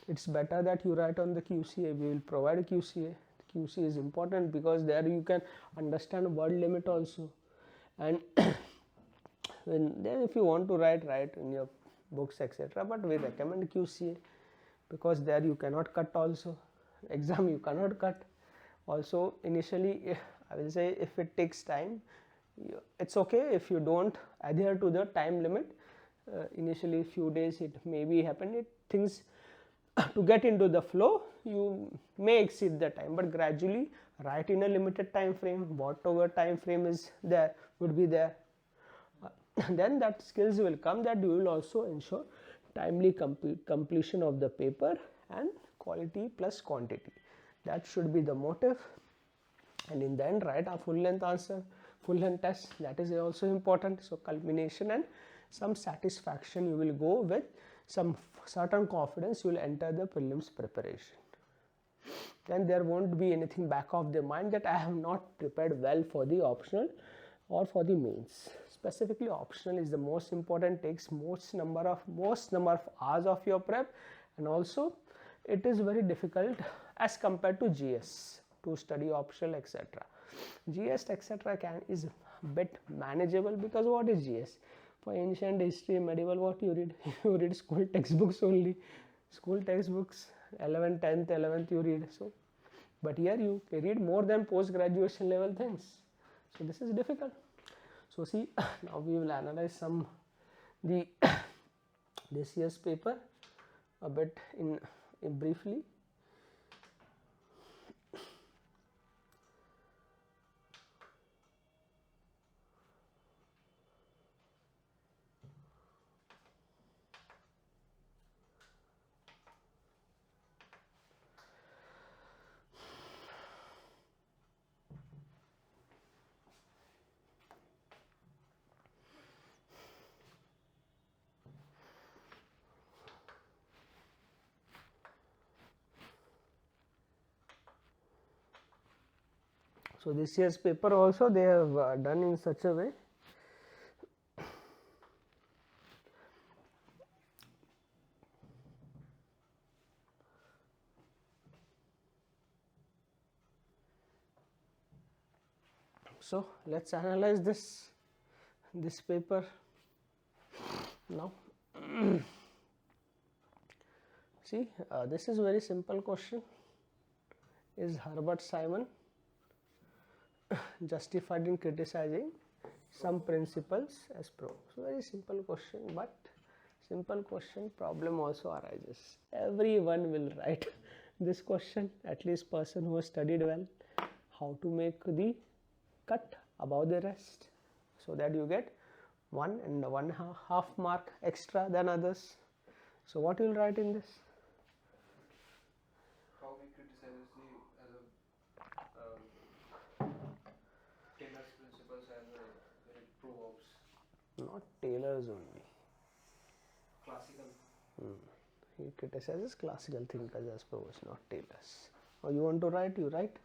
it's better that you write on the QCA. We will provide QCA. QCA is important because there you can understand word limit also. and then if you want to write in your books etc., but we recommend QCA because there you cannot cut also, exam you cannot cut also. Initially I will say if it takes time, it's okay if you don't adhere to the time limit. Initially few days it may be happen, it things to get into the flow you may exceed the time, but gradually write in a limited time frame, whatever time frame is there would be there. Then that skills will come, that you will also ensure timely completion of the paper and quality plus quantity. That should be the motive. And in the end write a full length answer, full length test, that is also important. So culmination and some satisfaction, you will go with some certain confidence, you will enter the prelims preparation. Then there won't be anything back of the mind that I have not prepared well for the optional or for the mains. Specifically optional is the most important, takes most number of hours of your prep, and also it is very difficult as compared to GS to study optional etc. GS etc. is bit manageable, because what is GS? For ancient history, medieval, what you read? You read school textbooks only, school textbooks, 11th, 10th, 11th you read. So but here you read more than post graduation level things, so this is difficult. So see, now we will analyze some the this year's paper a bit in briefly. So this year's paper also they have done in such a way. So let's analyze this paper now. See, this is very simple question. Is Herbert Simon justified in criticizing some principles as pro? So very simple question, but simple question problem also arises. Everyone will write this question, at least person who has studied well, how to make the cut above the rest, so that you get 1 and 1/2 mark extra than others. So what you will write in this? How we criticize Taylor's principles as proverbs. Not Taylor's only. Classical. He criticizes classical thinkers as proverbs, not Taylor's. Or you want to write? You write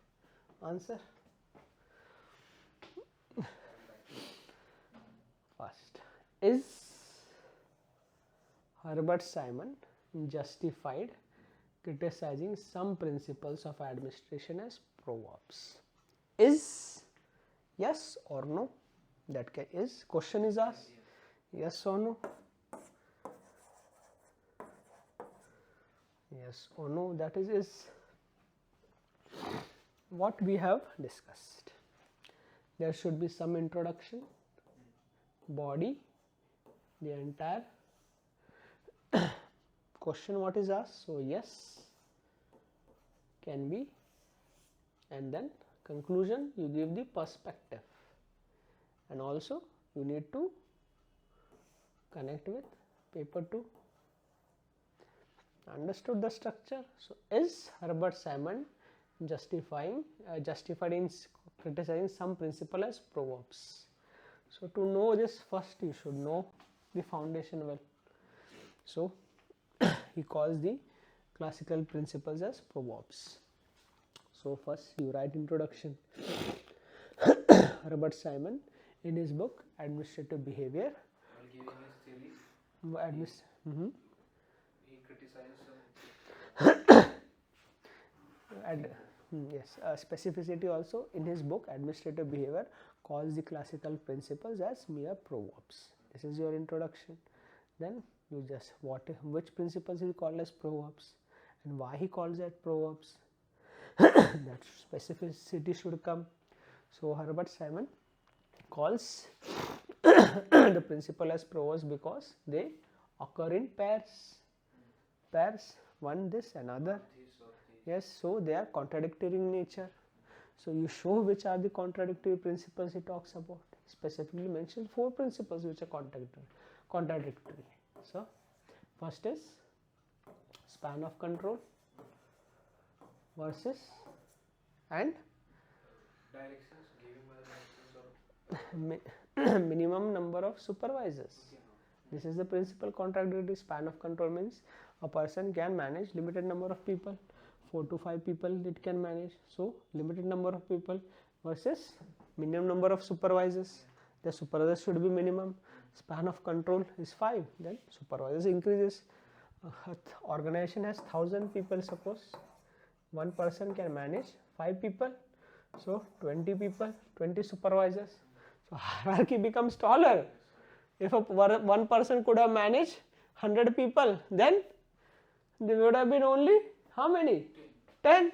answer. First, is Herbert Simon justified criticizing some principles of administration as proverbs? Is yes or no? That is question is asked. Yes or no? Yes or no, that is what we have discussed. There should be some introduction, body, the entire question what is asked. So yes can be, and then conclusion you give the perspective, and also you need to connect with paper 2. Understood the structure? So is Herbert Simon justified in criticizing some principle as proverbs? So to know this, first you should know the foundation well. So he calls the classical principles as proverbs. So first you write introduction. Herbert Simon in his book Administrative Behavior, While giving his theory, he criticized some. Yes, specificity also in his book Administrative Behavior calls the classical principles as mere proverbs. This is your introduction. Then you just which principles he called as proverbs and why he calls that proverbs. That specificity should come. So Herbert Simon calls the principle as proverbs because they occur in pairs. Pairs, one this, another. Yes, so they are contradictory in nature. So you show which are the contradictory principles he talks about. He specifically mentions 4 principles which are contradictory. So first is span of control versus and Directions given by the directions or minimum number of supervisors. This is the principal contradictory. Span of control means a person can manage limited number of people, 4 to 5 people it can manage. So limited number of people versus minimum number of supervisors. The supervisors should be minimum. Span of control is 5. Then supervisors increases. Organization has 1000 people. Suppose one person can manage 5 people. So 20 people, 20 supervisors. So hierarchy becomes taller. If one person could have managed 100 people, then there would have been only how many? 10.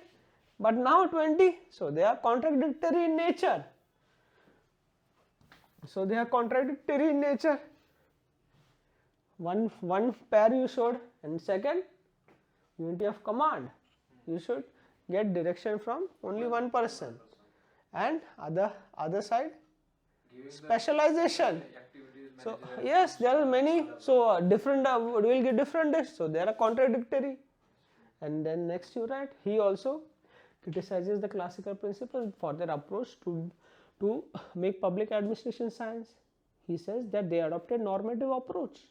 But now 20. So they are contradictory in nature. So they are contradictory in nature. One pair you showed, and second, unity of command. You should get direction from only one person, and other side specialization. So yes, there are many. So different will get different. So they are contradictory. And then next you write, he also criticizes the classical principles for their approach to make public administration science. He says that they adopted normative approach.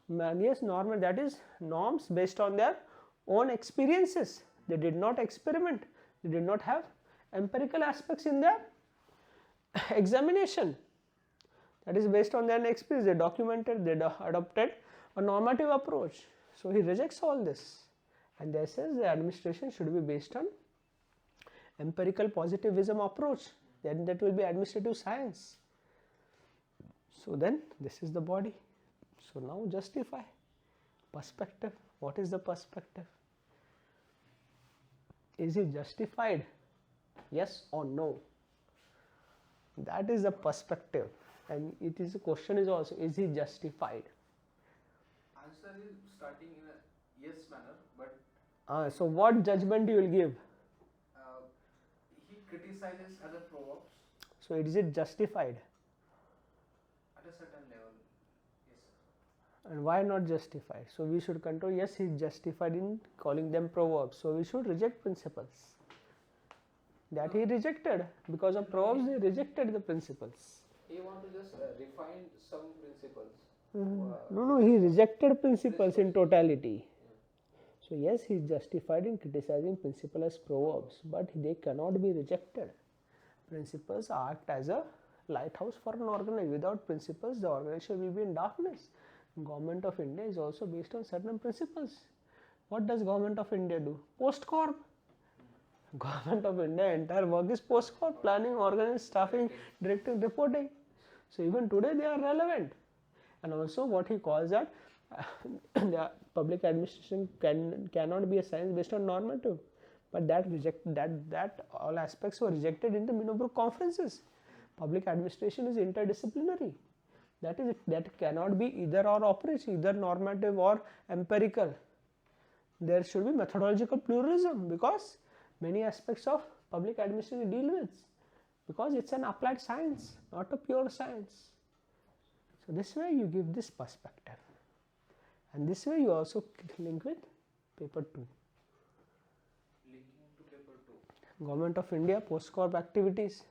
Yes, normal, that is norms based on their own experiences. They did not experiment. They did not have empirical aspects in their examination. That is based on their experience. They documented, they adopted a normative approach. So he rejects all this, and they says the administration should be based on empirical positivism approach. Then that will be administrative science. So then this is the body. So now justify perspective. What is the perspective? Is it justified? Yes or no? That is the perspective. And it is, the question is also, is he justified? answer is starting in a yes manner, but So what judgment you will give? he criticizes other proverbs So is it justified? at a certain level. Yes, sir. And why not justified? So we should control, yes, he is justified in calling them proverbs. So we should reject principles. That he rejected. Because of proverbs, he rejected the principles. He want to just refine some principles. No, he rejected principles in totality. So yes, he is justified in criticizing principles as proverbs, but they cannot be rejected. Principles act as a lighthouse for an organization. Without principles, the organization will be in darkness. Government of India is also based on certain principles. What does Government of India do? Post-corp. Government of India entire work is post-corp, planning, organizing, staffing, directing, reporting. So even today they are relevant. And also what he calls that the public administration cannot be a science based on normative. But that all aspects were rejected in the Minobrook conferences. Public administration is interdisciplinary. That cannot be either or approach, either normative or empirical. There should be methodological pluralism, because many aspects of public administration deal with, because it's an applied science, not a pure science. So this way you give this perspective, and this way you also link with paper 2. Linking to paper 2. Government of India, post-corp activities,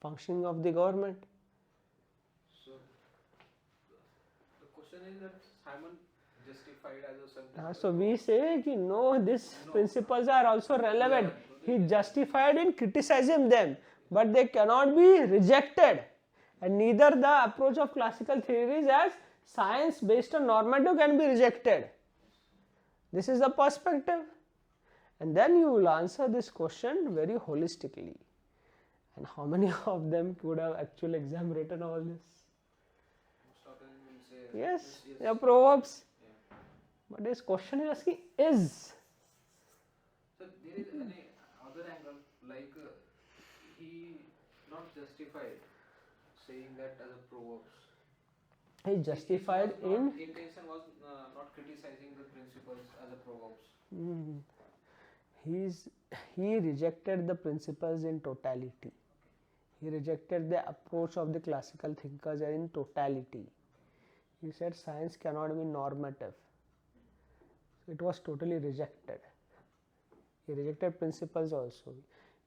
functioning of the government. So the question is that Simon justified as a certain. So we say ki no, these principles are also relevant. He justified in criticizing them, but they cannot be rejected. And neither the approach of classical theories as science based on normative can be rejected. This is the perspective. and then you will answer this question very holistically. And how many of them could have actual exam written all this? Most of them will say Yes, yes. they are proverbs. Yeah. But this question is asking is. So there is any other angle, like he not justified saying that as a proverbs. He justified His was in. not, intention was not criticizing the principles as a proverbs. Mm, he rejected the principles in totality. He rejected the approach of the classical thinkers in totality. He said science cannot be normative. It was totally rejected. He rejected principles also.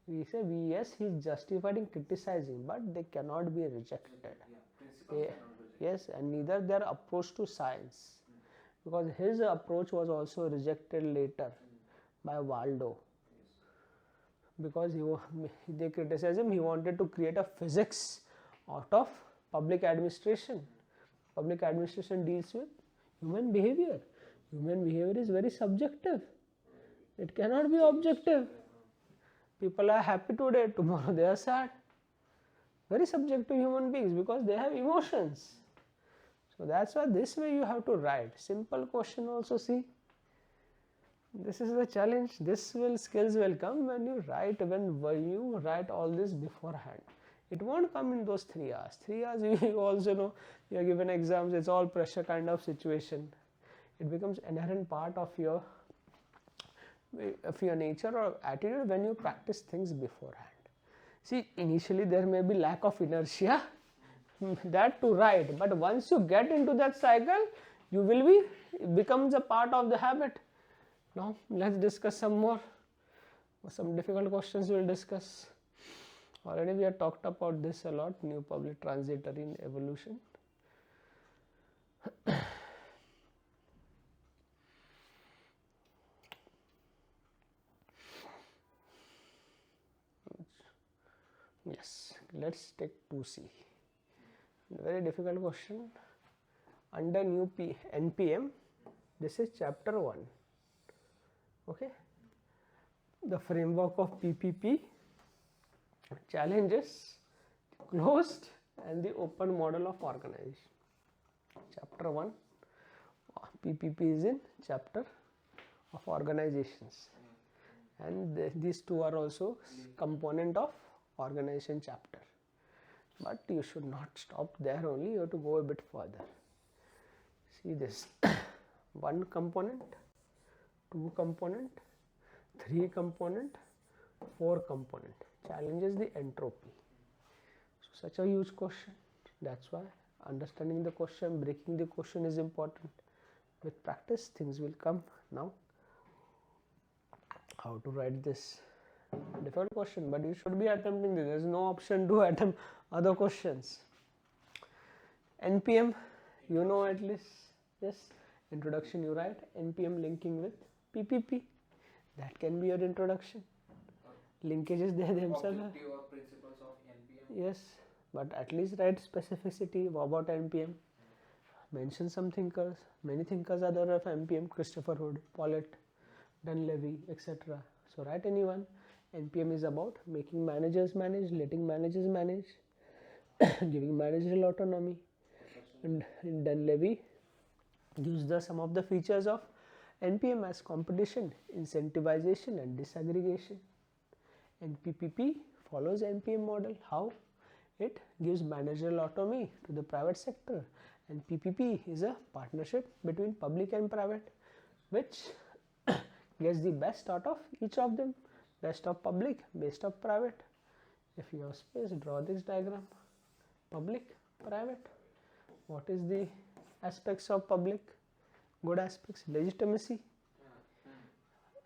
We say yes, he is justified in criticizing, but they cannot be rejected. Yeah, principles cannot be rejected. Yes, and neither their approach to science, because his approach was also rejected later by Waldo. Because they criticized him, he wanted to create a physics out of public administration. Public administration deals with human behavior. Human behavior is very subjective. It cannot be objective. People are happy today, tomorrow they are sad. Very subjective human beings because they have emotions. So that's why this way you have to write. Simple question also, see. This is the challenge. Skills will come when you write all this beforehand. It won't come in those 3 hours. 3 hours you also know you are given exams, it's all pressure kind of situation. It becomes inherent part of your nature or attitude when you practice things beforehand. See, initially there may be lack of inertia that to write, but once you get into that cycle, it becomes a part of the habit. Now let's discuss some more. Some difficult questions we'll discuss. Already we have talked about this a lot, new public transitory in evolution. Yes, let's take 2C. Very difficult question. Under new NPM, this is chapter 1. Okay. The framework of PPP, challenges, closed and the open model of organization. Chapter 1, PPP is in chapter of organizations, and these two are also component of organization chapter. But you should not stop there only, you have to go a bit further. See this, 1 component, 2 component, 3 component, 4 component, challenges the entropy. So such a huge question. That's why understanding the question, breaking the question is important. With practice things will come. Now how to write this? Difficult question, but you should be attempting this. There is no option to attempt other questions. NPM, you know at least. Yes, introduction you write, NPM linking with PPP. That can be your introduction. Linkages they themselves are. Objective or principles of NPM. Yes, but at least write specificity about NPM. Mention some thinkers. Many thinkers are there of NPM: Christopher Hood, Pollitt, Dunleavy, etc. So write anyone. NPM is about making managers manage, letting managers manage, giving managerial autonomy. And in Dunleavy gives some of the features of NPM as competition, incentivization and disaggregation. And PPP follows NPM model. How? It gives managerial autonomy to the private sector, and PPP is a partnership between public and private, which gets the best out of each of them. Best of public, best of private. If you have space, draw this diagram. Public, private. What is the aspects of public? Good aspects: legitimacy,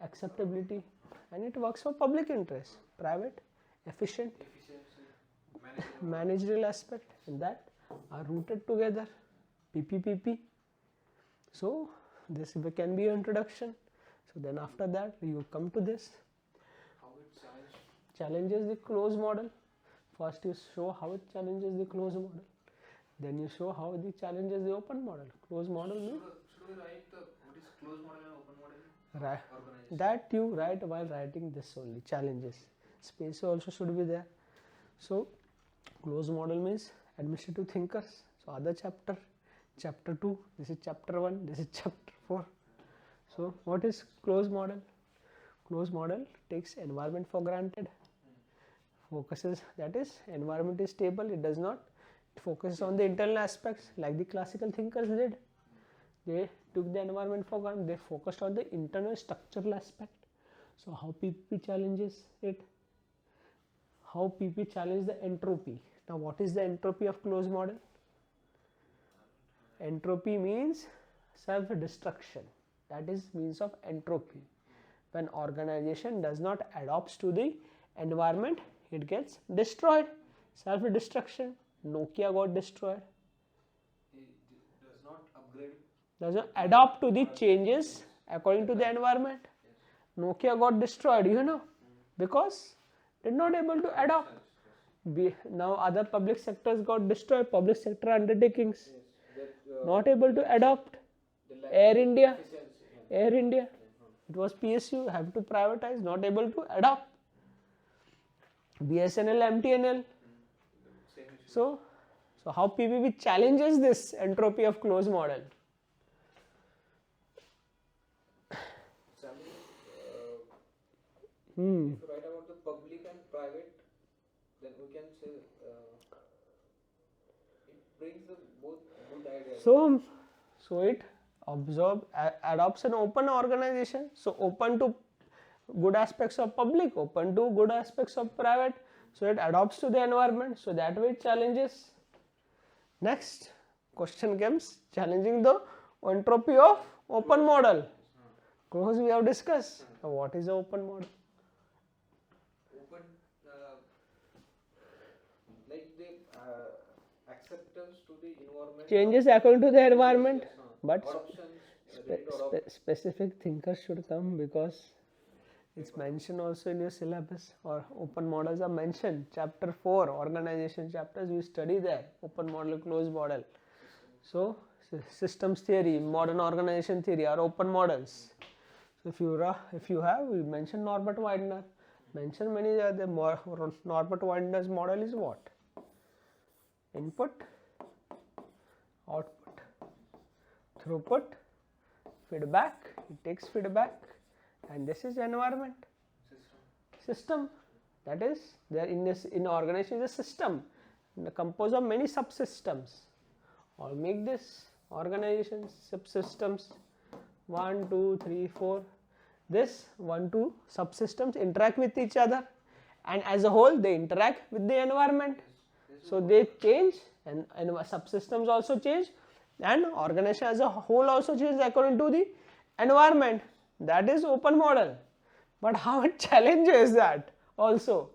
acceptability, and it works for public interest. Private, efficiency, managerial aspect, and that are rooted together. PPP. So this can be your introduction. So then after that you come to this. How it challenges the closed model. First you show how it challenges the closed model. Then you show how it challenges the open model. Closed model means should we write what is closed model and open model? organization. That you write while writing this only, challenges. Space also should be there. So closed model means administrative thinkers. So other chapter, chapter 2, this is chapter 1, this is chapter 4. So what is closed model? Closed model takes environment for granted, focuses, that is, environment is stable, it does not, it focuses on the internal aspects like the classical thinkers did. They took the environment for granted, they focused on the internal structural aspect. So how PPP challenges it? How PP challenge the entropy? Now what is the entropy of closed model? Entropy means self-destruction, that is means of entropy. When organization does not adapts to the environment, it gets destroyed. Self-destruction. Nokia got destroyed. It does not upgrade. Does not adapt to the changes according to the environment. Nokia got destroyed, you know, because did not able to adapt. Now other public sectors got destroyed, public sector undertakings, not able to adapt. Air India, Air India, it was PSU, have to privatize, not able to adapt. BSNL, MTNL. So how PPP challenges this entropy of closed model? If you write about the public and private, then we can say it brings the both good ideas. So it adopts an open organization. So open to good aspects of public, open to good aspects of private. So it adopts to the environment. So that way it challenges. Next question comes challenging the entropy of open model. Close we have discussed. Now what is the open model? Open, like the acceptance to the environment. Changes according to the environment, but Adoptions, specific thinkers should come because it's mentioned also in your syllabus, or open models are mentioned. Chapter 4, organization chapters, we study there, open model, closed model. So systems theory, modern organization theory are open models. So if you have, we mentioned Norbert Widener, mention many other. Norbert Widener's model is what? Input, output, throughput, feedback, it takes feedback, and this is environment. System, that is, there in organization is a system composed of many subsystems. Or make this organization subsystems 1, 2, 3, 4. This 1, 2 subsystems interact with each other, and as a whole they interact with the environment. So they change, and subsystems also change, and organization as a whole also changes according to the environment. That is open model. But how it challenges that also?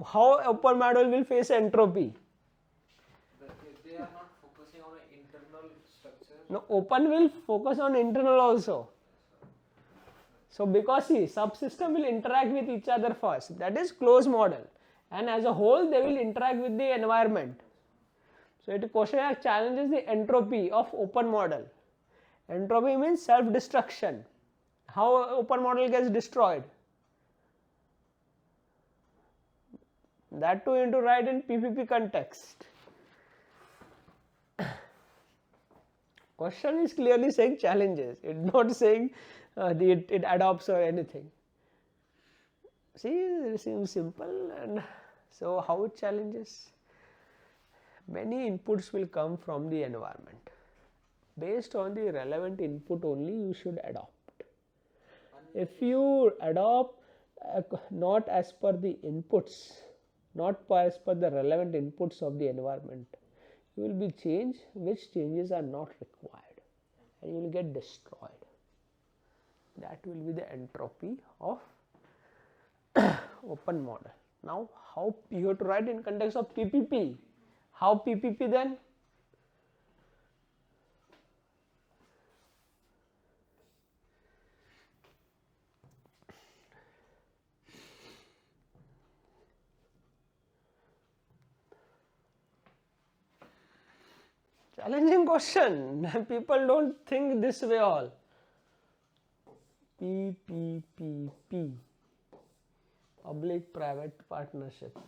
How open model will face entropy? They are not focusing on an internal structure. No, open will focus on internal also. So because see, subsystem will interact with each other first, that is closed model, and as a whole they will interact with the environment. So it question challenges the entropy of open model. Entropy means self-destruction. How open model gets destroyed? That too into write in PPP context. Question is clearly saying challenges, it's not saying it adopts or anything. See, it seems simple. And so how it challenges? Many inputs will come from the environment. Based on the relevant input only you should adopt. If you adopt not as per the inputs, not as per the relevant inputs of the environment, you will be changed which changes are not required, and you will get destroyed. That will be the entropy of open model. Now how you have to write in context of PPP? How PPP then? Challenging question. People don't think this way all. PPP, public-private partnership.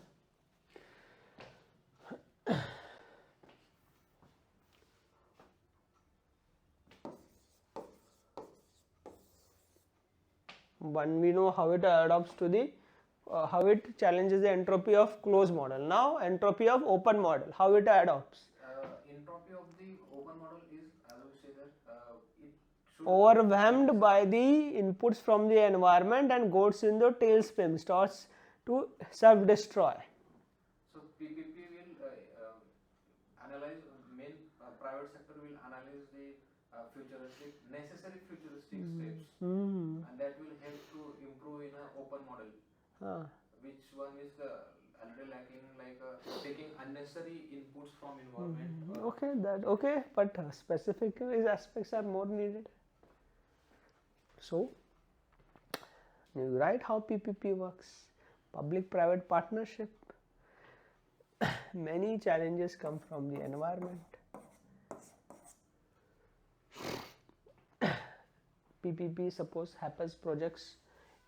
One, we know how it adapts to the how it challenges the entropy of closed model. Now entropy of open model, how it adapts. Entropy of the open model is, as I say that it should Overwhelmed by the inputs from the environment and goes in the tailspin, starts to self-destroy. So PPP will analyze main private sector will analyze the necessary futuristic steps, and that will help to improve in an open model. Which one is already lacking, like taking unnecessary inputs from environment. Okay, but specific aspects are more needed. So you write how PPP works, public-private partnership. Many challenges come from the environment. PPP, suppose happens projects,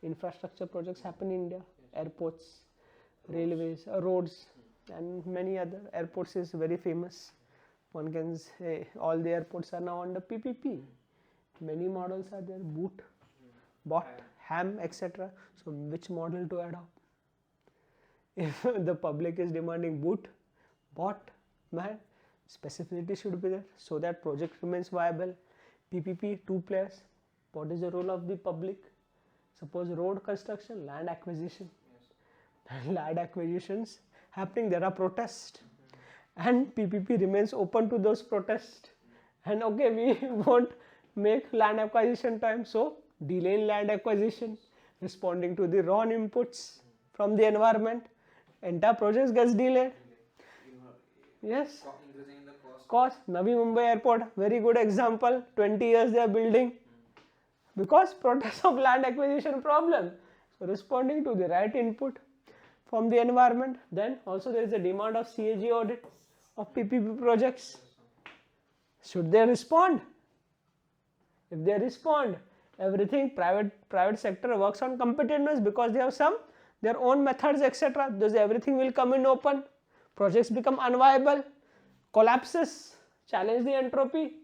infrastructure projects happen in India, airports, railways, roads, and many other. Airports is very famous. One can say all the airports are now under PPP. Many models are there, BOOT, BOT, HAM, etc. So which model to adopt? If the public is demanding BOOT, BOT, man, specificity should be there so that project remains viable. PPP, 2 players. What is the role of the public? Suppose road construction, land acquisition. Land acquisitions happening, there are protests, and PPP remains open to those protests. And okay, we won't make land acquisition time, so delay in land acquisition, responding to the wrong inputs from the environment. Entire project gets delayed. Yes. Increasing the Cost. Navi Mumbai Airport, very good example. 20 years they are building because protest of land acquisition problem. So responding to the right input from the environment. Then also there is a demand of CAG audit of PPP projects. Should they respond? If they respond, everything private sector works on competitiveness because they have some their own methods, etc. Thus everything will come in open. Projects become unviable, collapses, challenge the entropy.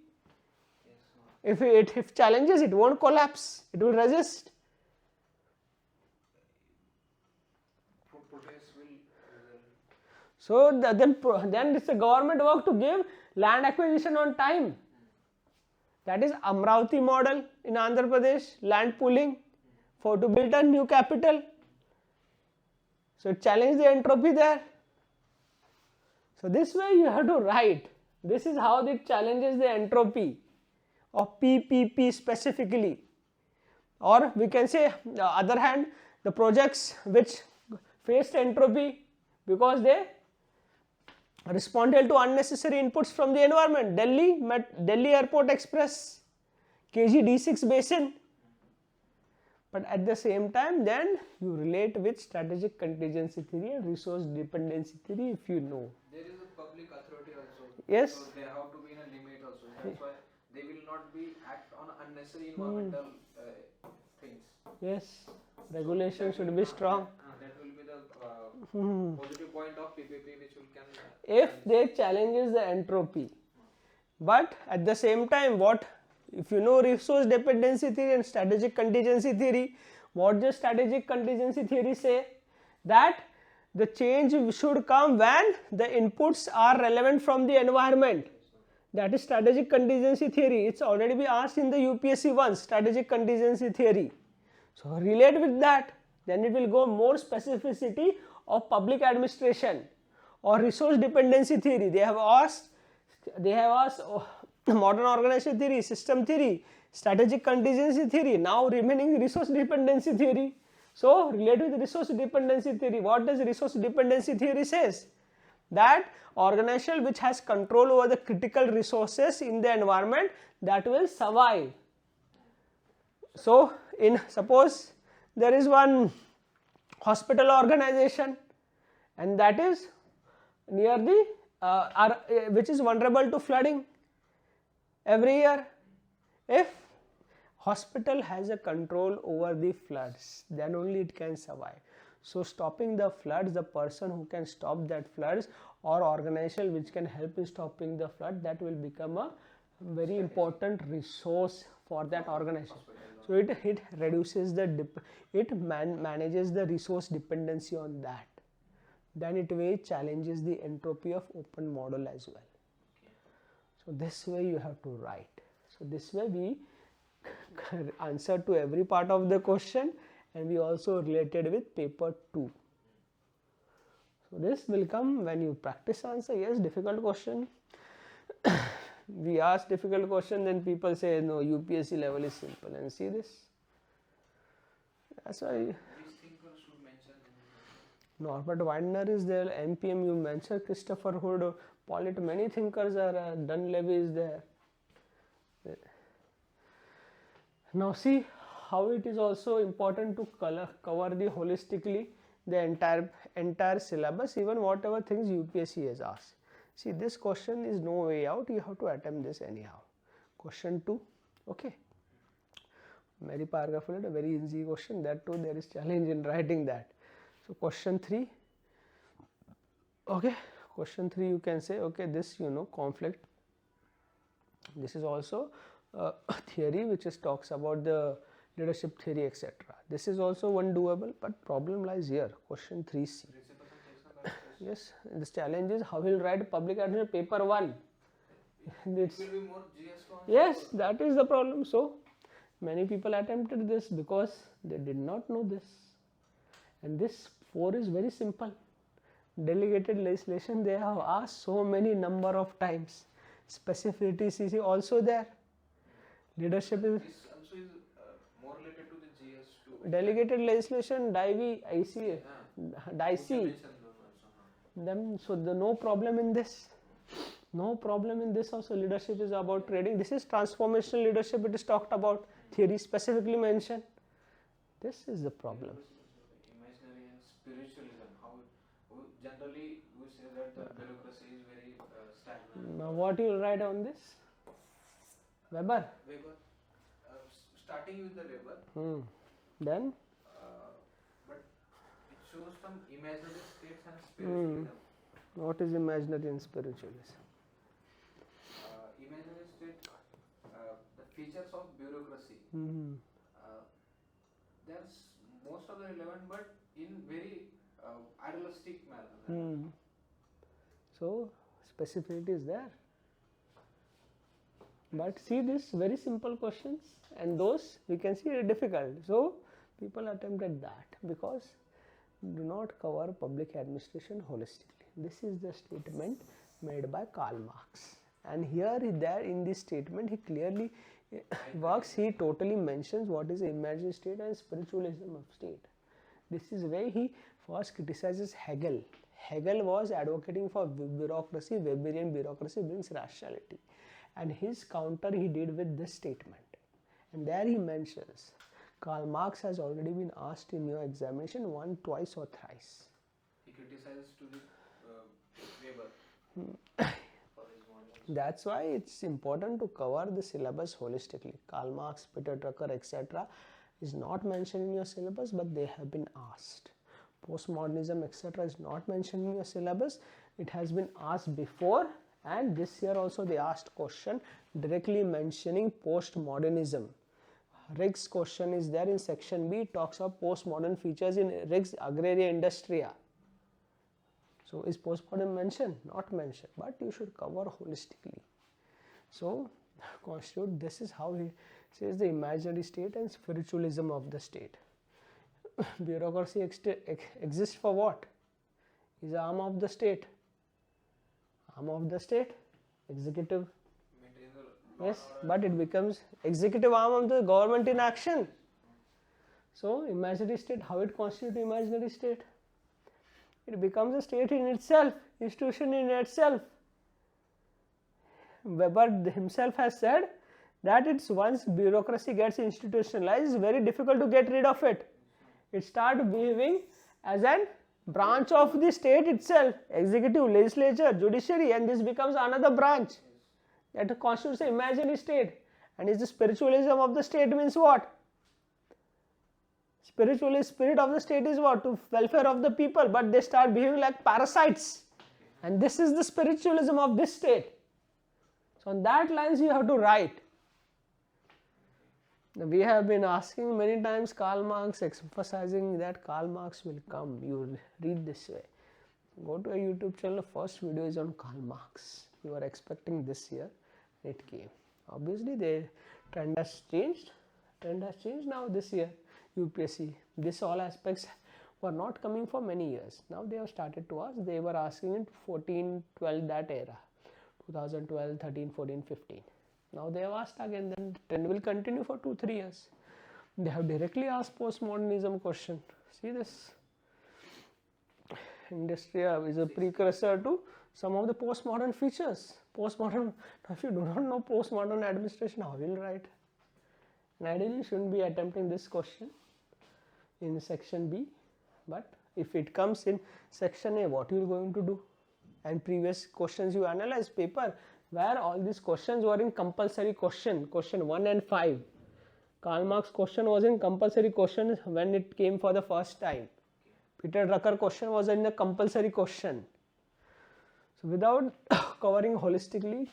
If it challenges, it won't collapse, it will resist. So then it's a government work to give land acquisition on time. That is Amravati model in Andhra Pradesh, land pooling to build a new capital. So it challenged the entropy there. So this way you have to write. This is how it challenges the entropy of PPP specifically. Or we can say, on the other hand, the projects which faced entropy because they responded to unnecessary inputs from the environment. Delhi Airport Express, KG D6 basin. But at the same time, then you relate with strategic contingency theory and resource dependency theory if you know. There is a public authority also. Yes. So they have to be in a limit also. That's why they will not be act on unnecessary environmental things. Yes. Regulation should be strong. That will be the positive point of PPP which will can. If they challenges the entropy, but at the same time, what if you know resource dependency theory and strategic contingency theory? What does strategic contingency theory say? That the change should come when the inputs are relevant from the environment. That is strategic contingency theory. It's already been asked in the UPSC once, strategic contingency theory. So relate with that, then it will go more specificity of public administration or resource dependency theory. They have asked modern organization theory, system theory, strategic contingency theory, now remaining resource dependency theory. So relate with resource dependency theory. What does resource dependency theory says? That organization which has control over the critical resources in the environment that will survive. So suppose there is one hospital organization and that is near the which is vulnerable to flooding every year. If Hospital has a control over the floods, then only it can survive. So stopping the floods, the person who can stop that floods or organization which can help in stopping the flood, that will become a very important resource for that organization. So it reduces the manages the resource dependency on that. Then it way challenges the entropy of open model as well. So this way you have to write. So this way we answer to every part of the question, and we also related with paper 2. So this will come when you practice answer. Yes, difficult question. We ask difficult question, then people say no, UPSC level is simple, and see this. That's why These thinkers should mention. Norbert Wagner is there, MPM you mentioned, Christopher Hood, Pollitt, many thinkers are, Dunleavy is there. Now see how it is also important to cover the holistically the entire syllabus, even whatever things UPSC has asked. See, this question is no way out, you have to attempt this anyhow. Question 2, okay. Very paragraph, a very easy question, that too there is challenge in writing that. So question 3, okay, question 3 you can say, okay, this conflict, this is also a theory which is talks about the leadership theory, etc. This is also one doable, but problem lies here, question 3C. Yes, this challenge is how will write public administration paper 1. It will be more GS one. Yes, that is the problem. So many people attempted this because they did not know this, and this 4 is very simple. Delegated legislation they have asked so many number of times. Specificity CC also there. Leadership is This also is more related to the GS2. delegated legislation, DIV, IC, DIC. Then so the no problem in this. No problem in this also. Leadership is about trading. This is transformational leadership. It is talked about. Theory specifically mentioned. This is the problem. Imaginary and spiritualism. How generally we say that the bureaucracy is very stagnant. Now what you will write on this? Weber. Weber, starting with the Weber. Then but it shows some imaginary states and spiritualism. what is imaginary and spiritualism? Imaginary state, the features of bureaucracy. There's most of the relevant, but in very idealistic manner. So specificity is there. But see this very simple questions, and those we can see are difficult. So people attempted that because do not cover public administration holistically. This is the statement made by Karl Marx, and here there in this statement he clearly works. He totally mentions what is the imaginary state and spiritualism of state. This is where he first criticizes Hegel. Hegel was advocating for bureaucracy. Weberian bureaucracy brings rationality, and his counter he did with this statement, and there he mentions Karl Marx has already been asked in your examination once, twice or thrice. He criticizes to the Weber for his models. That's why it's important to cover the syllabus holistically. Karl Marx, Peter Drucker, etc. is not mentioned in your syllabus, but they have been asked. Postmodernism, etc. is not mentioned in your syllabus. It has been asked before, and this year also they asked question directly mentioning postmodernism. Riggs question is there in section B. It talks of postmodern features in Riggs Agraria Industria. So is postmodern mentioned? Not mentioned, but you should cover holistically. So constitute, this is how he says the imaginary state and spiritualism of the state. Bureaucracy exists for what? Is arm of the state. Arm of the state, executive. Yes, but it becomes executive arm of the government in action. So imaginary state, how it constitutes imaginary state? It becomes a state in itself, institution in itself. Weber himself has said that it's once bureaucracy gets institutionalized, it's very difficult to get rid of it. It starts behaving as an branch of the state itself, executive, legislature, judiciary, and this becomes another branch that constitutes an imaginary state. And is the spiritualism of the state means what? Spirit of the state is what? To welfare of the people, but they start behaving like parasites. And this is the spiritualism of this state. So on that lines you have to write. We have been asking many times Karl Marx, emphasizing that Karl Marx will come. You read this way. Go to a YouTube channel, first video is on Karl Marx. You are expecting this year, it came. Obviously the trend has changed. Trend has changed now this year. UPSC, this all aspects were not coming for many years. Now they have started to ask. They were asking in 14, 12, that era, 2012, 13, 14, 15. Now they have asked again, then trend will continue for 2-3 years. They have directly asked postmodernism question. See this? Industria is a precursor to some of the postmodern features. Postmodern, if you do not know postmodern administration, how will you write? And ideally you shouldn't be attempting this question in section B, but if it comes in section A, what you are going to do? And previous questions you analyze paper where all these questions were in compulsory question 1 and 5. Karl Marx question was in compulsory question when it came for the first time. Peter Drucker question was in the compulsory question. So without covering holistically,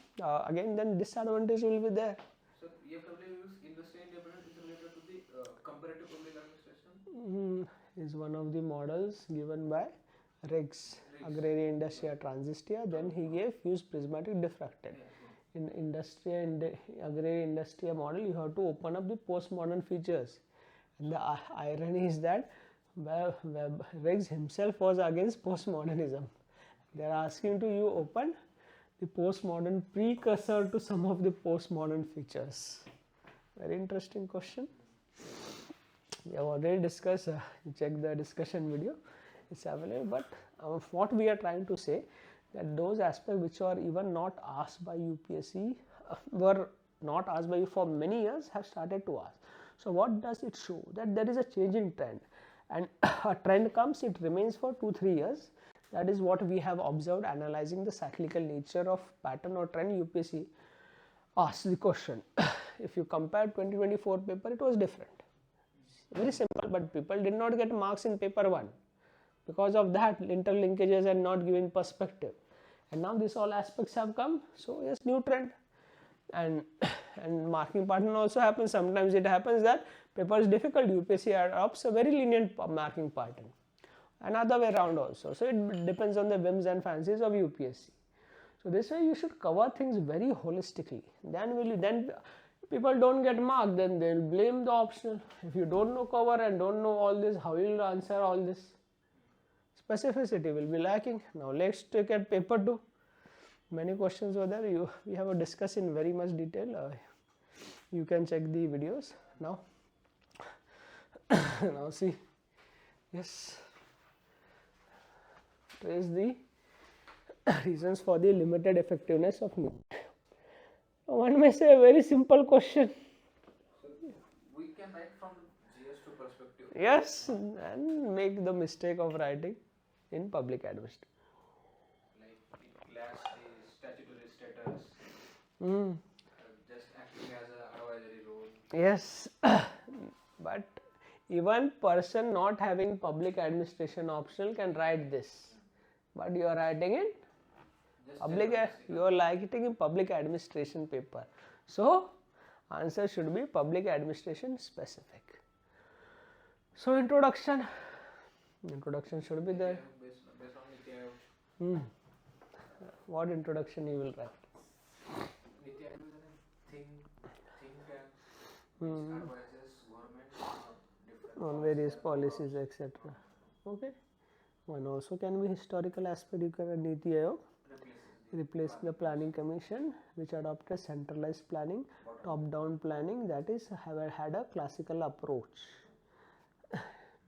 again then disadvantage will be there. So EFW industry independence is related to the comparative public administration? Is one of the models given by Riggs, Agrarian Industria Transistia. Then he gave fused prismatic diffracted. In Agrarian Industria model, you have to open up the postmodern features. And the irony is that Riggs himself was against postmodernism. They are asking to you open the postmodern precursor to some of the postmodern features. Very interesting question. We have already discussed, you check the discussion video, it's available, but what we are trying to say that those aspects which are even not asked by UPSC, were not asked by you for many years, have started to ask. So what does it show? That there is a changing trend, and a trend comes, it remains for 2-3 years. That is what we have observed analyzing the cyclical nature of pattern or trend. UPSC asks the question. If you compare 2024 paper, it was different. Very simple, but people did not get marks in paper 1 because of that interlinkages and not giving perspective. And now these all aspects have come, so yes, new trend. And marking pattern also happens. Sometimes it happens that paper is difficult, UPSC adopts a very lenient marking pattern, and other way around also. So it depends on the whims and fancies of UPSC. So this way you should cover things very holistically. Then people don't get marked, then they'll blame the optional. If you don't know cover and don't know all this, how will you answer all this? Specificity will be lacking. Now let's take at paper 2. Many questions were there. We have discussed in very much detail. You can check the videos now. Now see, yes, trace the reasons for the limited effectiveness of NEET. One may say a very simple question. So we can write from GS2 perspective. Yes, and make the mistake of writing in public administration. Like it lacks the statutory status, just acting as an advisory role. Yes, but even person not having public administration optional can write this, but you are writing in public, you are writing in public administration paper. So answer should be public administration specific. So introduction should be there. Based on NITI Aayog. What introduction you will write? NITI Aayog is a think tank which advises government on various policies, etc. Okay. One also can be historical aspect. You can NITI Aayog replace the planning commission, which adopted centralized planning, top-down planning, that is had a classical approach.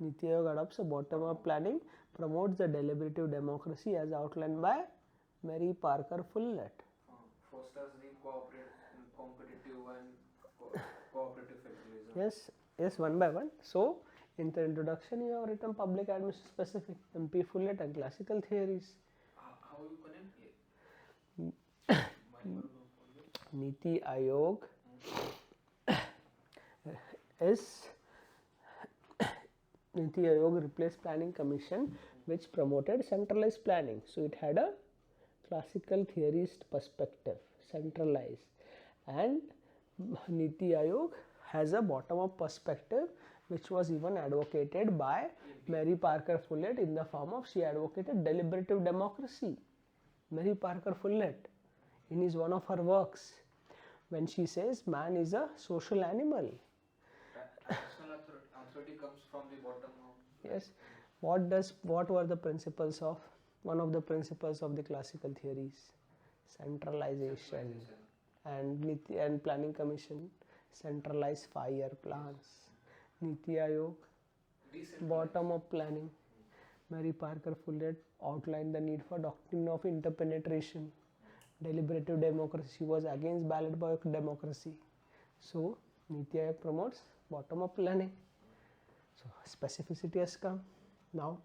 NITI Aayog adopts a bottom-up planning, promotes the deliberative democracy as outlined by Mary Parker Follett. Fosters the competitive and cooperative federalism. Yes, one by one. So in the introduction you have written public administration specific, MP Follett and classical theories. How you connect here? NITI Aayog is Niti Aayog replaced Planning Commission, which promoted centralized planning. So it had a classical theorist perspective, centralized, and Niti Aayog has a bottom-up perspective, which was even advocated by Mary Parker Follett in the form of, she advocated deliberative democracy. Mary Parker Follett, in his one of her works, when she says man is a social animal. National authority comes from the bottom of. Yes. What were the principles of, one of the principles of the classical theories? Centralization. And Planning Commission centralized 5-year plans. Niti Aayog, bottom up planning. Mary Parker Follett outlined the need for doctrine of interpenetration. Deliberative democracy, she was against ballot box democracy. So Niti Aayog promotes bottom up planning. So specificity has come. Now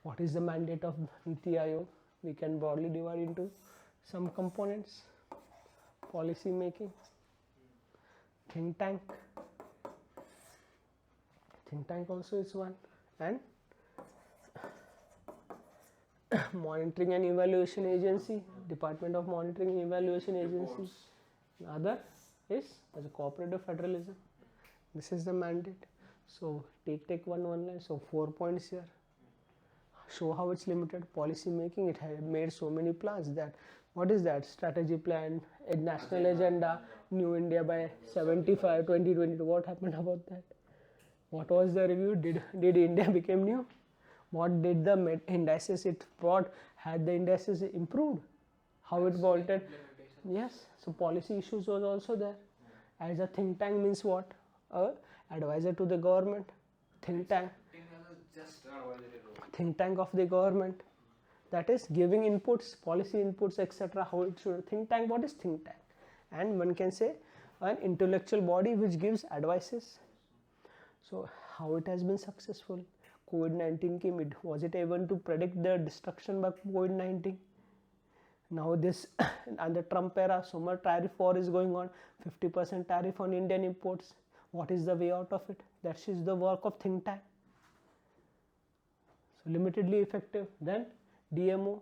what is the mandate of Niti Aayog? We can broadly divide into some components. Policy making, think tank also is one, and monitoring and evaluation agency, Department of Monitoring and Evaluation Agency. Another is as a cooperative federalism. This is the mandate. So take one line. So 4 points here. Show how it's limited. Policy making, it had made so many plans that, what is that? Strategy plan, a national agenda, New India by 75, 2022. What happened about that? What was the review? Did India become new? What did the indices it brought? Had the indices improved? How it vaulted? Yes. So policy issues was also there. As a think tank means what? A advisor to the government. Think tank. Think tank of the government. That is giving inputs, policy inputs, etc. How it should. Think tank. What is think tank? And one can say an intellectual body which gives advices. So how it has been successful? COVID-19 came. Was it able to predict the destruction by COVID-19? Now this and the Trump era, so much tariff war is going on. 50% tariff on Indian imports. What is the way out of it? That is the work of think tank. So limitedly effective. Then DMO,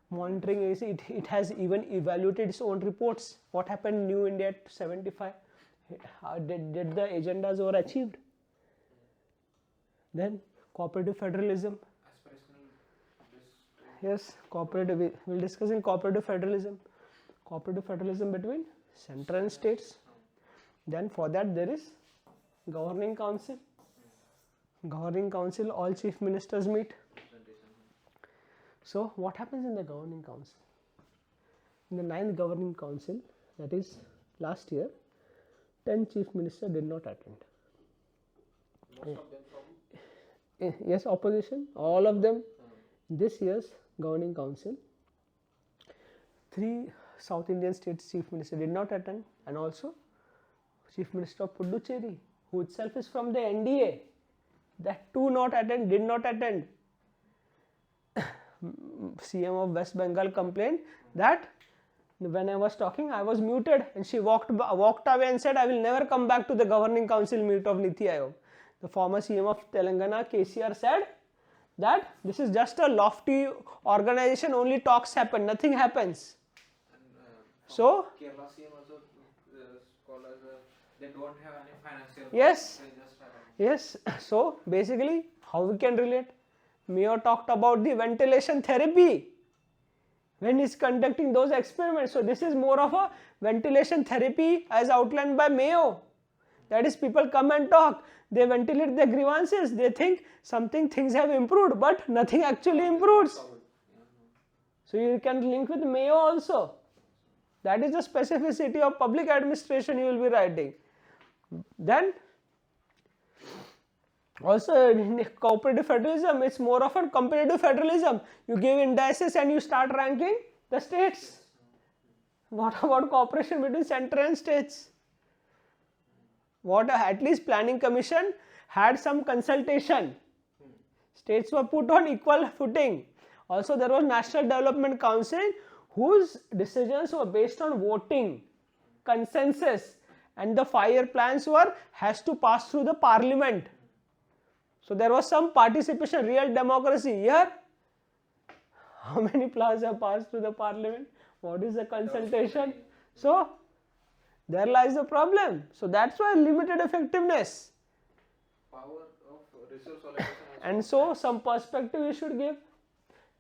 monitoring is it has even evaluated its own reports. What happened in New India at 75? Did the agendas were achieved? Then cooperative federalism. Yes, cooperative. We'll discuss in cooperative federalism. Cooperative federalism between center and states. Then for that there is governing council. Governing council, all chief ministers meet. So what happens in the governing council? In the 9th governing council, that is last year, 10 chief ministers did not attend. Most of them from? Yes, opposition, all of them. This year's governing council, 3 South Indian states chief ministers did not attend, and also chief minister of Puducherry, who itself is from the NDA, that too did not attend. CM of West Bengal complained that when I was talking, I was muted, and she walked away and said, I will never come back to the governing council meet of Niti Aayog. The former CM of Telangana, KCR, said that this is just a lofty organization, only talks happen, nothing happens. So Kerala CM also scholars, they don't have any financial. Yes. They just have Yes. So basically, how we can relate? Mayo talked about the ventilation therapy when he's conducting those experiments. So this is more of a ventilation therapy as outlined by Mayo. That is, people come and talk, they ventilate their grievances, they think things have improved, but nothing actually improves. So you can link with Mayo also. That is the specificity of public administration you will be writing. Then also in cooperative federalism, it's more of a competitive federalism. You give indices and you start ranking the states. What about cooperation between center and states? What at least planning commission had some consultation. States were put on equal footing. Also there was National Development Council whose decisions were based on voting, consensus, and the 5-year plans has to pass through the parliament. So there was some participation, real democracy. Here, how many plans have passed through the parliament? What is the consultation? So there lies the problem. So that's why limited effectiveness. Power of resource allocation. And so some perspective you should give.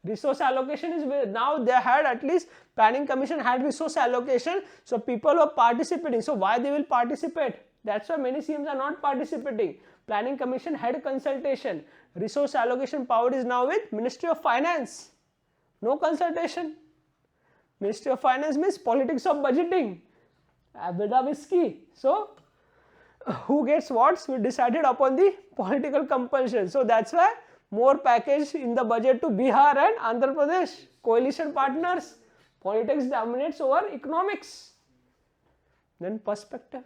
Resource allocation is where now they had, at least planning commission had resource allocation, so people were participating. So why they will participate? That's why many CMs are not participating. Planning commission had consultation. Resource allocation power is now with Ministry of Finance. No consultation. Ministry of Finance means politics of budgeting. Abeda whiskey. So who gets what we decided upon the political compulsion. So that's why more package in the budget to Bihar and Andhra Pradesh. Coalition partners. Politics dominates over economics. Then perspective.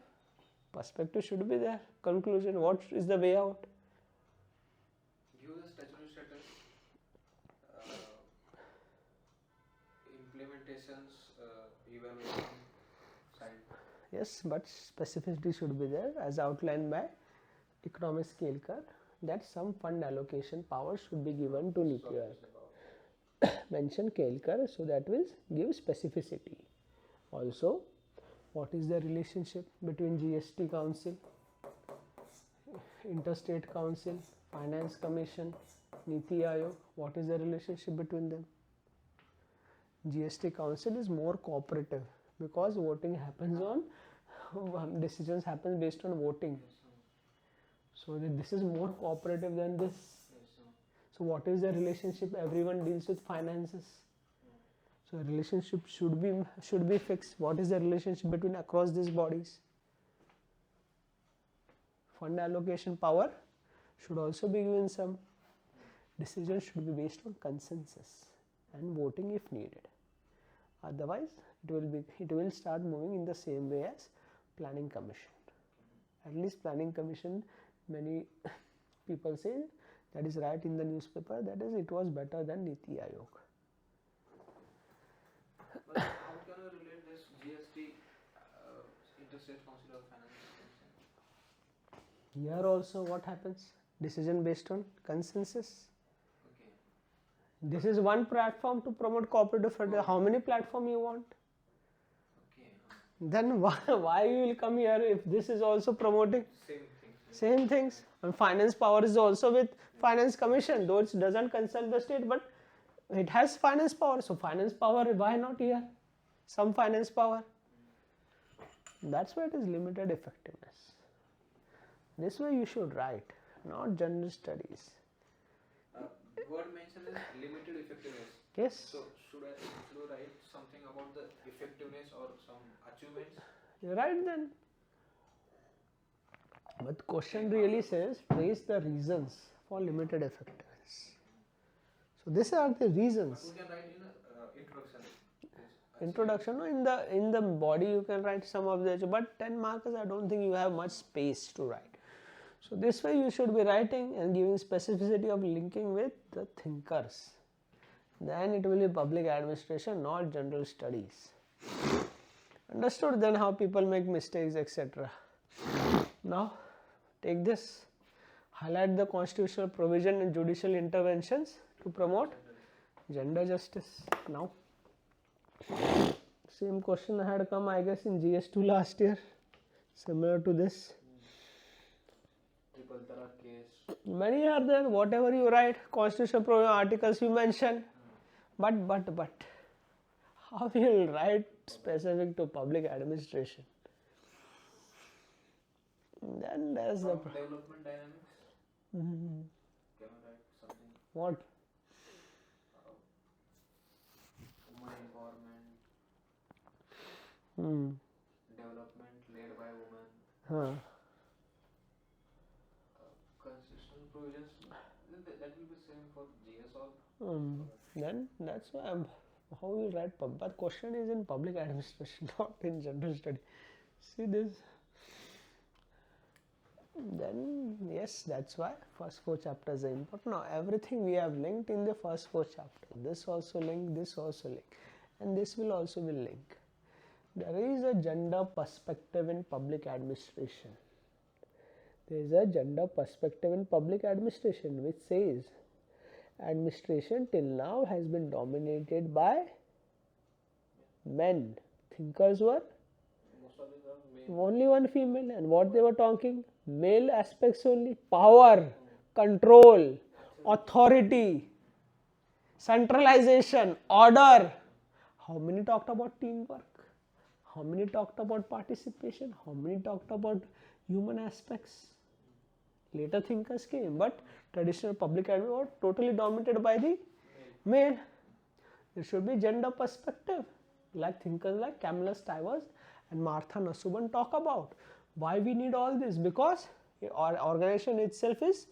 Perspective should be there. Conclusion. What is the way out? Give the statutory status, implementations, evaluation side. Yes, but specificity should be there as outlined by economic scale curve, that some fund allocation power should be given to NITI Aayog. Mention Kelkar, so that will give specificity. Also, what is the relationship between GST Council, Interstate Council, Finance Commission, NITI Aayog? What is the relationship between them? GST Council is more cooperative because voting happens on decisions happen based on voting. So this is more cooperative than this. So what is the relationship? Everyone deals with finances. So relationship should be fixed. What is the relationship between across these bodies? Fund allocation power should also be given some. Decisions should be based on consensus and voting if needed. Otherwise, it will start moving in the same way as planning commission. At least planning commission, many people say that is right in the newspaper, that is it was better than NITI Aayog. But how can we relate this GST Interstate Council of Finance? Here also what happens? Decision based on consensus. Okay. This is one platform to promote cooperative federal. How many platform you want? Okay. Then why you will come here if this is also promoting? Same things. And finance power is also with finance commission, though it doesn't consult the state, but it has finance power. So finance power, why not here? Some finance power. That's why it is limited effectiveness. This way you should write, not general studies. Word mentioned is limited effectiveness. Yes. So should I write something about the effectiveness or some achievements? You're right then. But the question really says trace the reasons for limited effectiveness. So these are the reasons. We can write in introduction. Introduction, no, in the body you can write some of the, but 10 markers I don't think you have much space to write. So this way you should be writing and giving specificity of linking with the thinkers. Then it will be public administration, not general studies. Understood then how people make mistakes, etc. Now take this, highlight the constitutional provision and judicial interventions to promote gender justice. Now same question had come I guess in GS2 last year, similar to this. Triple Tara case. Many are there, whatever you write, constitutional provision articles you mention, but how you will write specific to public administration? Then there's the Development dynamics. Can I write something? what? Women empowerment. Development led by women. Constitutional provisions. That will be same for GS all. Then that's why how you write but question is in public administration, not in general study. See this. Then yes, that's why first 4 chapters are important. Now everything we have linked in the first 4 chapters. This also link, this also link, and this will also be linked. There is a gender perspective in public administration. There is a gender perspective in public administration which says administration till now has been dominated by men. Thinkers were only one female, and what they were talking? Male aspects only. Power, control, authority, centralization, order. How many talked about teamwork? How many talked about participation? How many talked about human aspects? Later thinkers came, but traditional public admin was totally dominated by the male. There should be gender perspective, like thinkers like Camillus Stuyvesant and Martha Nussbaum talk about. Why we need all this? Because our organization itself is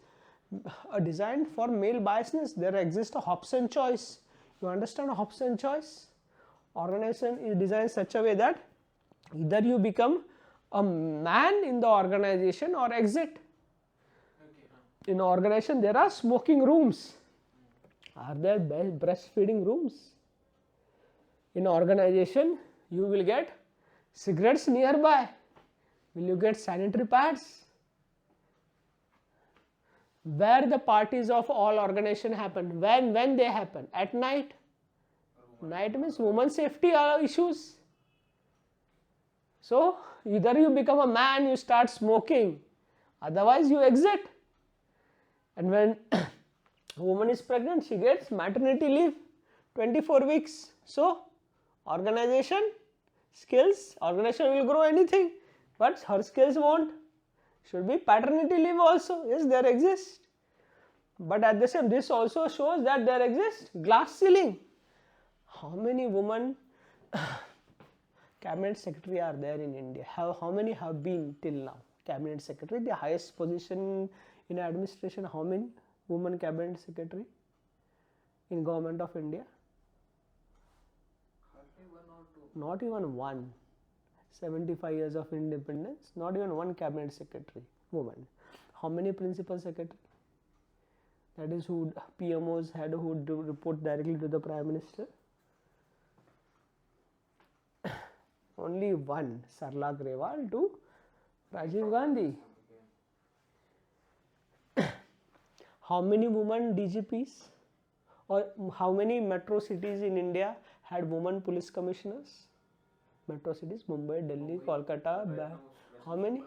designed for male biasness. There exists a Hobson choice. You understand a Hobson choice? Organization is designed such a way that either you become a man in the organization or exit. In organization there are smoking rooms. Are there breastfeeding rooms? In organization you will get cigarettes nearby. Will you get sanitary pads? Where the parties of all organization happen? When they happen? At night. Night means women's safety issues. So either you become a man, you start smoking, otherwise you exit. And when a woman is pregnant, she gets maternity leave, 24 weeks. So organization skills, organization will grow anything, but her skills won't. Should be paternity leave also. Yes, there exists. But at the same, this also shows that there exists glass ceiling. How many women cabinet secretary are there in India? How many have been till now? Cabinet secretary, the highest position in administration. How many women cabinet secretary in government of India? Hardly one or two. Not even one. 75 years of independence, not even one cabinet secretary woman. How many principal secretary? That is who PMOs had who do report directly to the Prime Minister. Only one, Sarla Grewal to Rajiv Gandhi. How many women DGPs or how many metro cities in India had women police commissioners? Metro cities, Mumbai, Delhi, Kolkata, how many?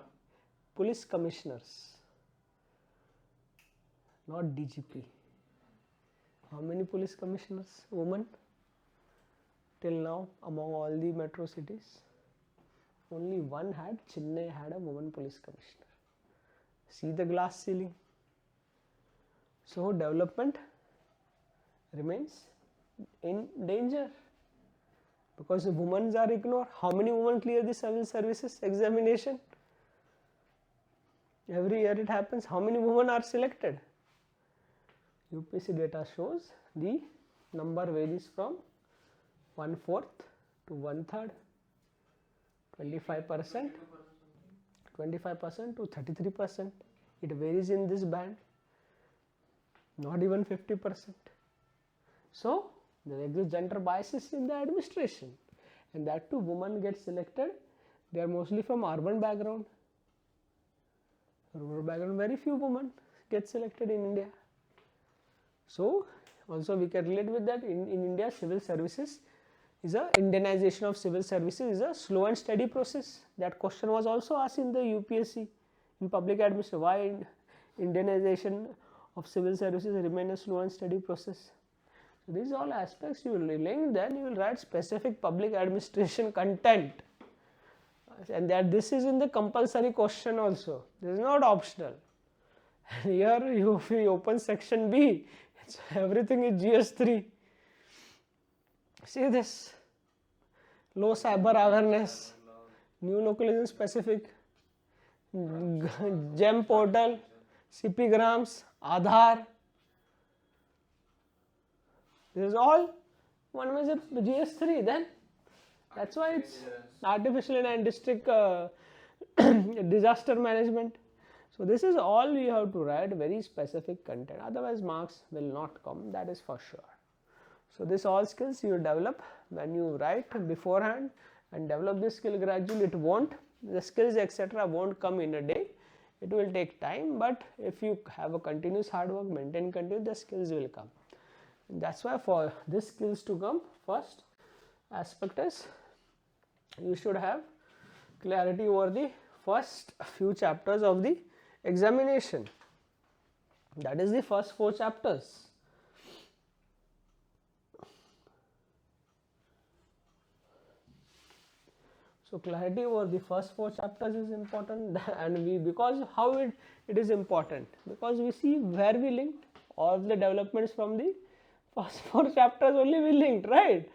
Police commissioners, not DGP. How many police commissioners, women? Till now, among all the metro cities, only one had, Chennai had a woman police commissioner. See the glass ceiling. So development remains in danger because the women are ignored. How many women clear the civil services examination? Every year it happens. How many women are selected? UPSC data shows the number varies from 1/4 to 1/3, 25%, 25% to 33%. It varies in this band, not even 50%. So there exist gender biases in the administration, and that too women get selected. They are mostly from urban background. Rural background, very few women get selected in India. So also we can relate with that. In India, civil services is a Indianization of civil services is a slow and steady process. That question was also asked in the UPSC in public administration. Why Indianization of civil services remain a slow and steady process? So these all aspects you will link, then you will write specific public administration content, and that this is in the compulsory question also. This is not optional. Here if you open section B, everything is GS3. See this, low cyber awareness, new localization specific, GEM portal, CP grams, Aadhaar. This is all one measure GS3. Then that's why it's artificial and district disaster management. So this is all you have to write very specific content. Otherwise marks will not come. That is for sure. So this all skills you develop when you write beforehand and develop this skill gradually. It won't, the skills etc. won't come in a day, it will take time, but if you have a continuous hard work, maintain continuous, the skills will come. And that's why for these skills to come, first aspect is you should have clarity over the first few chapters of the examination, that is the first 4 chapters. So clarity over the first 4 chapters is important, and we, because how it is important, because we see where we linked all the developments from the first 4 chapters only we linked, right?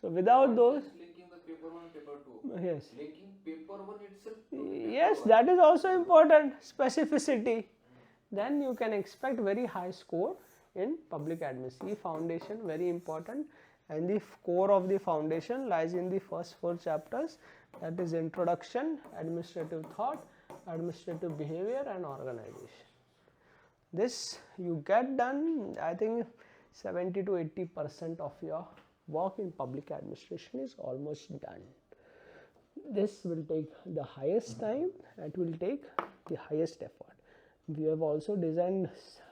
So without Not those, just linking the paper 1, paper 2. yes, Linking paper 1 itself to paper yes, 1. that is also important, specificity. Then you can expect very high score in public admin. See, foundation very important, and the core of the foundation lies in the first 4 chapters, that is introduction, administrative thought, administrative behavior and organization. This you get done, I think 70 to 80% of your work in public administration is almost done. This will take the highest time, it will take the highest effort. We have also designed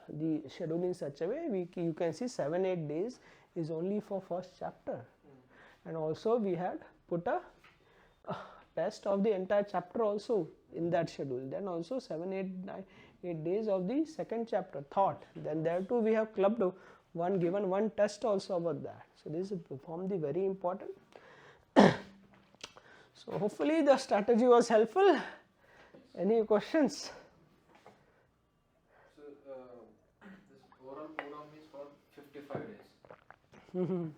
the schedule in such a way, you can see 7-8 days is only for first chapter, and also we had put a test of the entire chapter also in that schedule, then also 7-8 days of the second chapter thought, then there too we have clubbed given one test also about that. So this is from the very important. So hopefully the strategy was helpful. Any questions? So this oral program is for 55 days.